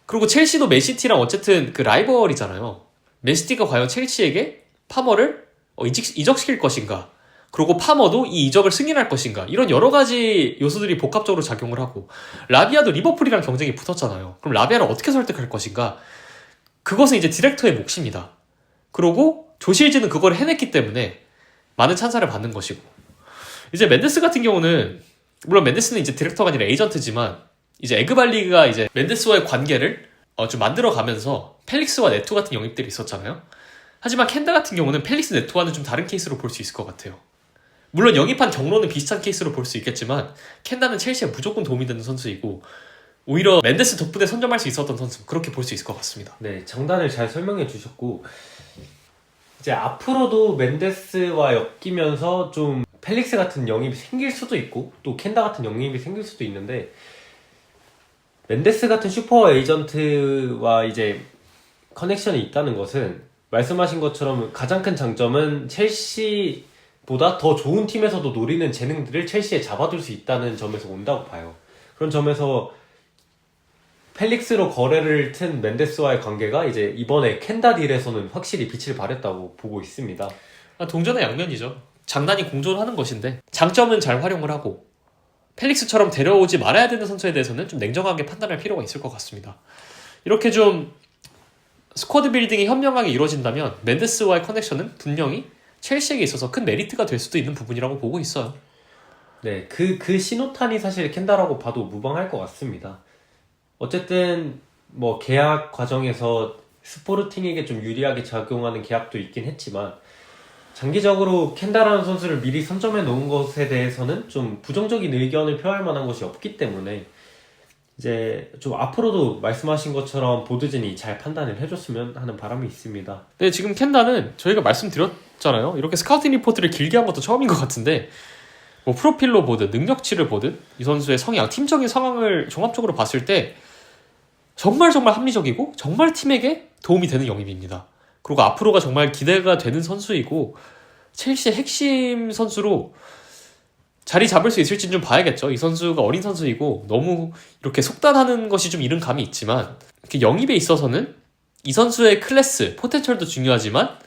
그리고 첼시도 맨시티랑 어쨌든 그 라이벌이잖아요. 맨시티가 과연 첼시에게 파머를 이적시킬 것인가, 그리고 파머도 이 이적을 승인할 것인가, 이런 여러 가지 요소들이 복합적으로 작용을 하고, 라비아도 리버풀이랑 경쟁이 붙었잖아요. 그럼 라비아를 어떻게 설득할 것인가, 그것은 이제 디렉터의 몫입니다. 그리고 조실즈는 그걸 해냈기 때문에 많은 찬사를 받는 것이고, 이제 맨데스 같은 경우는, 물론 맨데스는 이제 디렉터가 아니라 에이전트지만, 이제 에그발리가 이제 맨데스와의 관계를 좀 만들어가면서 펠릭스와 네토 같은 영입들이 있었잖아요. 하지만 켄다 같은 경우는 펠릭스 네토와는 좀 다른 케이스로 볼 수 있을 것 같아요. 물론 영입한 경로는 비슷한 케이스로 볼 수 있겠지만, 켄다는 첼시에 무조건 도움이 되는 선수이고, 오히려 맨데스 덕분에 선점할 수 있었던 선수, 그렇게 볼 수 있을 것 같습니다. 네, 장단을 잘 설명해 주셨고, 이제 앞으로도 맨데스와 엮이면서 좀 펠릭스 같은 영입이 생길 수도 있고, 또 켄다 같은 영입이 생길 수도 있는데, 맨데스 같은 슈퍼 에이전트와 이제 커넥션이 있다는 것은, 말씀하신 것처럼 가장 큰 장점은 첼시보다 더 좋은 팀에서도 노리는 재능들을 첼시에 잡아둘 수 있다는 점에서 온다고 봐요. 그런 점에서 펠릭스로 거래를 튼 맨데스와의 관계가 이제 이번에 켄다 딜에서는 확실히 빛을 발했다고 보고 있습니다. 동전의 양면이죠. 장단이 공존하는 것인데, 장점은 잘 활용을 하고, 펠릭스처럼 데려오지 말아야 되는 선수에 대해서는 좀 냉정하게 판단할 필요가 있을 것 같습니다. 이렇게 좀 스쿼드 빌딩이 현명하게 이루어진다면 맨데스와의 커넥션은 분명히 첼시에게 있어서 큰 메리트가 될 수도 있는 부분이라고 보고 있어요. 네, 그 신호탄이 사실 켄다라고 봐도 무방할 것 같습니다. 어쨌든 뭐 계약 과정에서 스포르팅에게 좀 유리하게 작용하는 계약도 있긴 했지만, 장기적으로 켄다라는 선수를 미리 선점해 놓은 것에 대해서는 좀 부정적인 의견을 표할 만한 것이 없기 때문에, 이제 좀 앞으로도 말씀하신 것처럼 보드진이 잘 판단을 해줬으면 하는 바람이 있습니다. 네, 지금 켄다는 저희가 말씀드렸잖아요. 이렇게 스카우팅 리포트를 길게 한 것도 처음인 것 같은데, 뭐 프로필로 보든 능력치를 보든 이 선수의 성향, 팀적인 상황을 종합적으로 봤을 때 정말 합리적이고 정말 팀에게 도움이 되는 영입입니다. 그리고 앞으로가 정말 기대가 되는 선수이고, 첼시의 핵심 선수로 자리 잡을 수 있을지 좀 봐야겠죠. 이 선수가 어린 선수이고 너무 이렇게 속단하는 것이 좀 이른 감이 있지만, 영입에 있어서는 이 선수의 클래스, 포텐셜도 중요하지만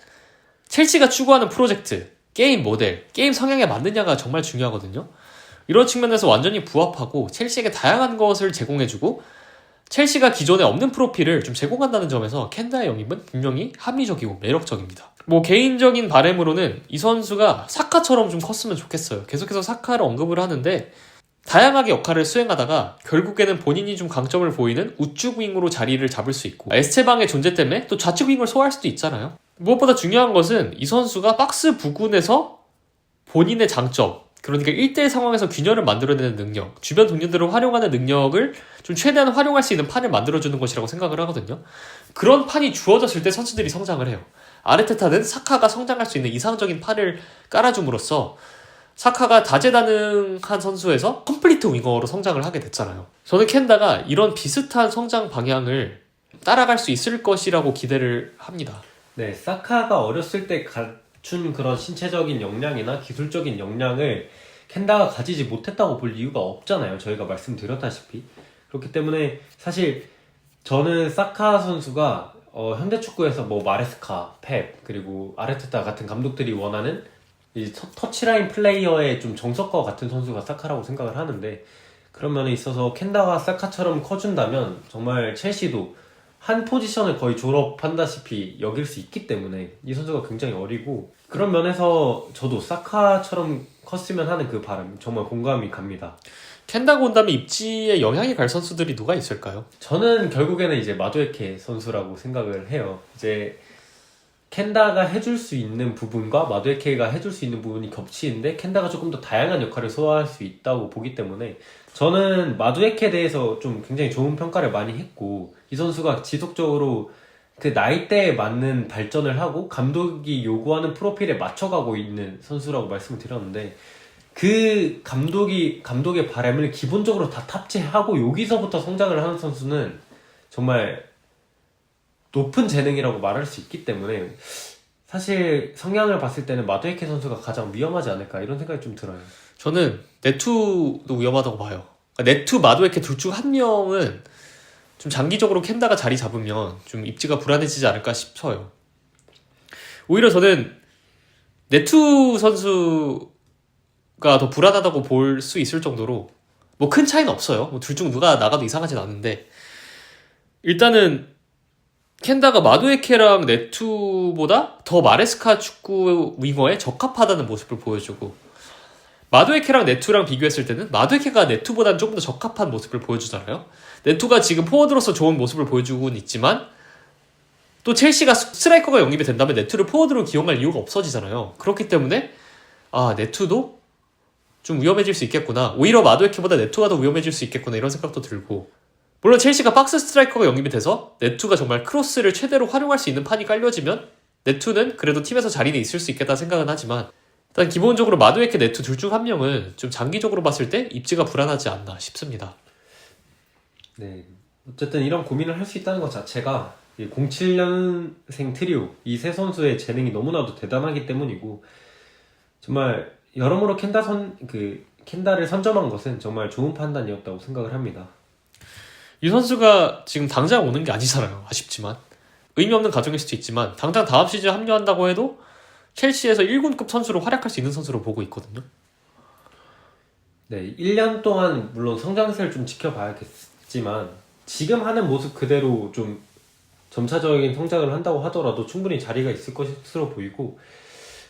첼시가 추구하는 프로젝트, 게임 모델, 게임 성향에 맞느냐가 정말 중요하거든요. 이런 측면에서 완전히 부합하고 첼시에게 다양한 것을 제공해주고, 첼시가 기존에 없는 프로필을 좀 제공한다는 점에서 켄다의 영입은 분명히 합리적이고 매력적입니다. 뭐 개인적인 바람으로는 이 선수가 사카처럼 좀 컸으면 좋겠어요. 계속해서 사카를 언급을 하는데, 다양하게 역할을 수행하다가 결국에는 본인이 좀 강점을 보이는 우측 윙으로 자리를 잡을 수 있고, 에스테방의 존재 때문에 또 좌측 윙을 소화할 수도 있잖아요. 무엇보다 중요한 것은 이 선수가 박스 부근에서 본인의 장점, 그러니까 1대1 상황에서 균열을 만들어내는 능력, 주변 동료들을 활용하는 능력을 좀 최대한 활용할 수 있는 판을 만들어주는 것이라고 생각을 하거든요. 그런 판이 주어졌을 때 선수들이 성장을 해요. 아르테타는 사카가 성장할 수 있는 이상적인 판을 깔아줌으로써 사카가 다재다능한 선수에서 컴플리트 윙어로 성장을 하게 됐잖아요. 저는 켄다가 이런 비슷한 성장 방향을 따라갈 수 있을 것이라고 기대를 합니다. 네, 사카가 어렸을 때 갖춘 그런 신체적인 역량이나 기술적인 역량을 켄다가 가지지 못했다고 볼 이유가 없잖아요. 저희가 말씀드렸다시피. 그렇기 때문에 사실 저는 사카 선수가 현대축구에서 뭐 마레스카, 펩, 그리고 아르테타 같은 감독들이 원하는 이 터치라인 플레이어의 좀 정석과 같은 선수가 사카라고 생각을 하는데, 그런 면에 있어서 켄다가 사카처럼 커준다면 정말 첼시도 한 포지션을 거의 졸업한다시피 여길 수 있기 때문에 이 선수가 굉장히 어리고, 그런 면에서 저도 사카처럼 컸으면 하는 그 바람 정말 공감이 갑니다. 켄다가 온다면 입지에 영향이 갈 선수들이 누가 있을까요? 저는 결국에는 이제 마두에케 선수라고 생각을 해요. 이제 켄다가 해줄 수 있는 부분과 마두에케가 해줄 수 있는 부분이 겹치는데, 켄다가 조금 더 다양한 역할을 소화할 수 있다고 보기 때문에 저는 마두에케에 대해서 좀 굉장히 좋은 평가를 많이 했고, 이 선수가 지속적으로 그 나이대에 맞는 발전을 하고 감독이 요구하는 프로필에 맞춰가고 있는 선수라고 말씀을 드렸는데, 그 감독의 바람을 기본적으로 다 탑재하고 여기서부터 성장을 하는 선수는 정말 높은 재능이라고 말할 수 있기 때문에, 사실 성향을 봤을 때는 마두에케 선수가 가장 위험하지 않을까 이런 생각이 좀 들어요. 저는 네투도 위험하다고 봐요. 네투, 마두에케 둘 중 한 명은 좀 장기적으로 켄다가 자리 잡으면 좀 입지가 불안해지지 않을까 싶어요. 오히려 저는 네투 선수가 더 불안하다고 볼 수 있을 정도로 뭐 큰 차이는 없어요. 뭐 둘 중 누가 나가도 이상하진 않은데 일단은 켄다가 마두에케랑 네투보다 더 마레스카 축구 윙어에 적합하다는 모습을 보여주고 마두에케랑 네투랑 비교했을 때는 마두에케가 네투보다는 조금 더 적합한 모습을 보여주잖아요. 네투가 지금 포워드로서 좋은 모습을 보여주고는 있지만 또 첼시가 스트라이커가 영입이 된다면 네투를 포워드로 기용할 이유가 없어지잖아요. 그렇기 때문에 네투도 좀 위험해질 수 있겠구나. 오히려 마두에케보다 네투가 더 위험해질 수 있겠구나 이런 생각도 들고 물론 첼시가 박스 스트라이커가 영입이 돼서 네투가 정말 크로스를 최대로 활용할 수 있는 판이 깔려지면 네투는 그래도 팀에서 자리는 있을 수 있겠다 생각은 하지만 일단 기본적으로 마두에케, 네투 둘 중 한 명은 좀 장기적으로 봤을 때 입지가 불안하지 않나 싶습니다. 네. 어쨌든 이런 고민을 할 수 있다는 것 자체가 07년생 트리오 이 세 선수의 재능이 너무나도 대단하기 때문이고 정말 여러모로 켄다를 선점한 것은 정말 좋은 판단이었다고 생각을 합니다. 이 선수가 지금 당장 오는 게 아니잖아요. 아쉽지만 의미 없는 가정일 수도 있지만 당장 다음 시즌 합류한다고 해도 첼시에서 1군급 선수로 활약할 수 있는 선수로 보고 있거든요. 네, 1년 동안 물론 성장세를 좀 지켜봐야겠지만 지금 하는 모습 그대로 좀 점차적인 성장을 한다고 하더라도 충분히 자리가 있을 것으로 보이고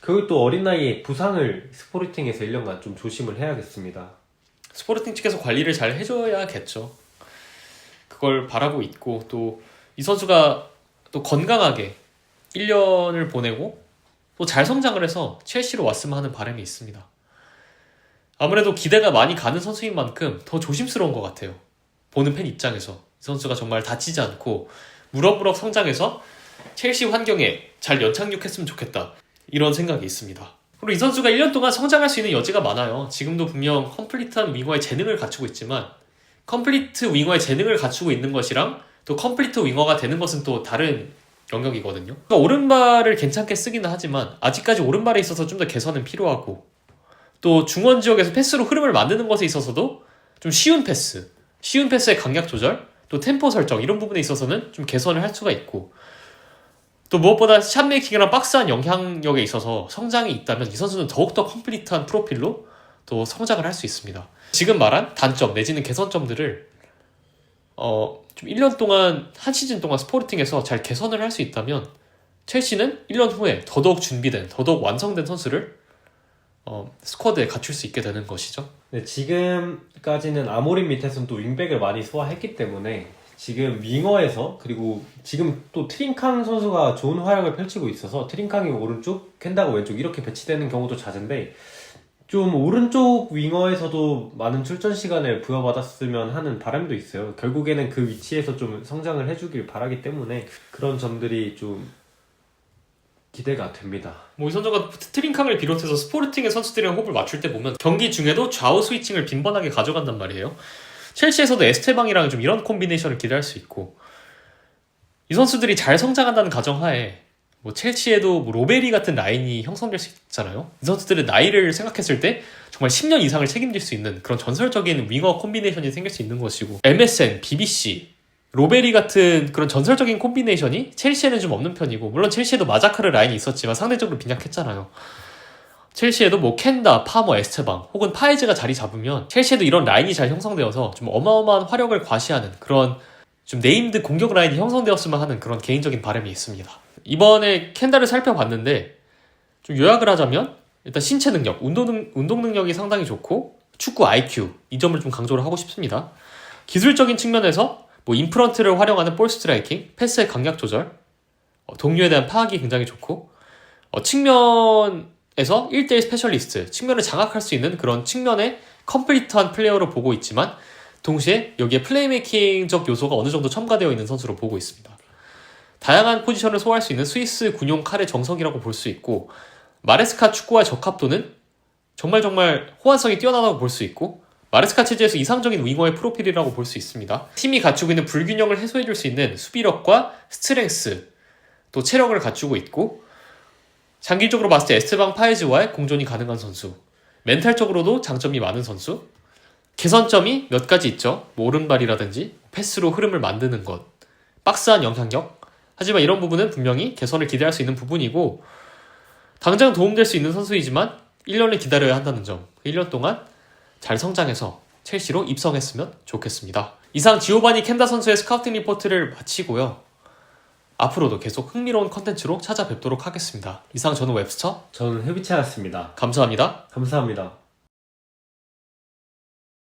그리고 또 어린 나이에 부상을 스포르팅에서 1년간 좀 조심을 해야겠습니다. 스포르팅 측에서 관리를 잘 해줘야겠죠. 그걸 바라고 있고 또 이 선수가 또 건강하게 1년을 보내고 또 잘 성장을 해서 첼시로 왔으면 하는 바람이 있습니다. 아무래도 기대가 많이 가는 선수인 만큼 더 조심스러운 것 같아요. 보는 팬 입장에서 이 선수가 정말 다치지 않고 무럭무럭 성장해서 첼시 환경에 잘 연착륙했으면 좋겠다 이런 생각이 있습니다. 그리고 이 선수가 1년 동안 성장할 수 있는 여지가 많아요. 지금도 분명 컴플리트한 윙어의 재능을 갖추고 있지만 컴플리트 윙어의 재능을 갖추고 있는 것이랑 또 컴플리트 윙어가 되는 것은 또 다른 영역이거든요. 그러니까 오른발을 괜찮게 쓰기는 하지만 아직까지 오른발에 있어서 좀 더 개선은 필요하고 또 중원 지역에서 패스로 흐름을 만드는 것에 있어서도 좀 쉬운 패스의 강약 조절, 또 템포 설정 이런 부분에 있어서는 좀 개선을 할 수가 있고 또 무엇보다 샷메이킹이랑 박스한 영향력에 있어서 성장이 있다면 이 선수는 더욱더 컴플리트한 프로필로 또 성장을 할 수 있습니다. 지금 말한 단점 내지는 개선점들을 좀 1년 동안 한 시즌 동안 스포르팅에서 잘 개선을 할 수 있다면 첼시는 1년 후에 더더욱 준비된 더더욱 완성된 선수를 스쿼드에 갖출 수 있게 되는 것이죠. 네, 지금까지는 아모림 밑에서는 또 윙백을 많이 소화했기 때문에 지금 윙어에서 그리고 지금 또 트링캉 선수가 좋은 활약을 펼치고 있어서 트링캉이 오른쪽, 켄다가 왼쪽 이렇게 배치되는 경우도 잦은데 좀 오른쪽 윙어에서도 많은 출전 시간을 부여받았으면 하는 바람도 있어요. 결국에는 그 위치에서 좀 성장을 해주길 바라기 때문에 그런 점들이 좀 기대가 됩니다. 이 선수가 트링캉을 비롯해서 스포르팅의 선수들이랑 호흡을 맞출 때 보면 경기 중에도 좌우 스위칭을 빈번하게 가져간단 말이에요. 첼시에서도 에스테방이랑 좀 이런 콤비네이션을 기대할 수 있고 이 선수들이 잘 성장한다는 가정하에 첼시에도 로베리 같은 라인이 형성될 수 있잖아요. 이 선수들의 나이를 생각했을 때 정말 10년 이상을 책임질 수 있는 그런 전설적인 윙어 콤비네이션이 생길 수 있는 것이고 MSN, BBC, 로베리 같은 그런 전설적인 콤비네이션이 첼시에는 좀 없는 편이고 물론 첼시에도 마자카르 라인이 있었지만 상대적으로 빈약했잖아요. 첼시에도 켄다, 파머, 에스테방 혹은 파에즈가 자리 잡으면 첼시에도 이런 라인이 잘 형성되어서 좀 어마어마한 화력을 과시하는 그런 좀 네임드 공격 라인이 형성되었으면 하는 그런 개인적인 바람이 있습니다. 이번에 켄다를 살펴봤는데 좀 요약을 하자면 일단 신체 능력, 운동 능력이 상당히 좋고 축구 IQ 이 점을 좀 강조를 하고 싶습니다. 기술적인 측면에서 인프런트를 활용하는 볼 스트라이킹, 패스의 강약 조절, 동료에 대한 파악이 굉장히 좋고 측면에서 1대1 스페셜리스트, 측면을 장악할 수 있는 그런 측면의 컴플리트한 플레이어로 보고 있지만 동시에 여기에 플레이메이킹적 요소가 어느 정도 첨가되어 있는 선수로 보고 있습니다. 다양한 포지션을 소화할 수 있는 스위스 군용 칼의 정석이라고 볼 수 있고 마레스카 축구와의 적합도는 정말 호환성이 뛰어나다고 볼 수 있고 마레스카 체제에서 이상적인 윙어의 프로필이라고 볼 수 있습니다. 팀이 갖추고 있는 불균형을 해소해줄 수 있는 수비력과 스트렝스 또 체력을 갖추고 있고 장기적으로 봤을 때 에스테방 파에즈와의 공존이 가능한 선수 멘탈적으로도 장점이 많은 선수 개선점이 몇 가지 있죠. 뭐 오른발이라든지 패스로 흐름을 만드는 것, 박스한 영향력. 하지만 이런 부분은 분명히 개선을 기대할 수 있는 부분이고 당장 도움될 수 있는 선수이지만 1년을 기다려야 한다는 점. 1년 동안 잘 성장해서 첼시로 입성했으면 좋겠습니다. 이상 지오바니 켄다 선수의 스카우팅 리포트를 마치고요. 앞으로도 계속 흥미로운 컨텐츠로 찾아뵙도록 하겠습니다. 이상 저는 웹스터. 저는 헤비차였습니다. 감사합니다. 감사합니다.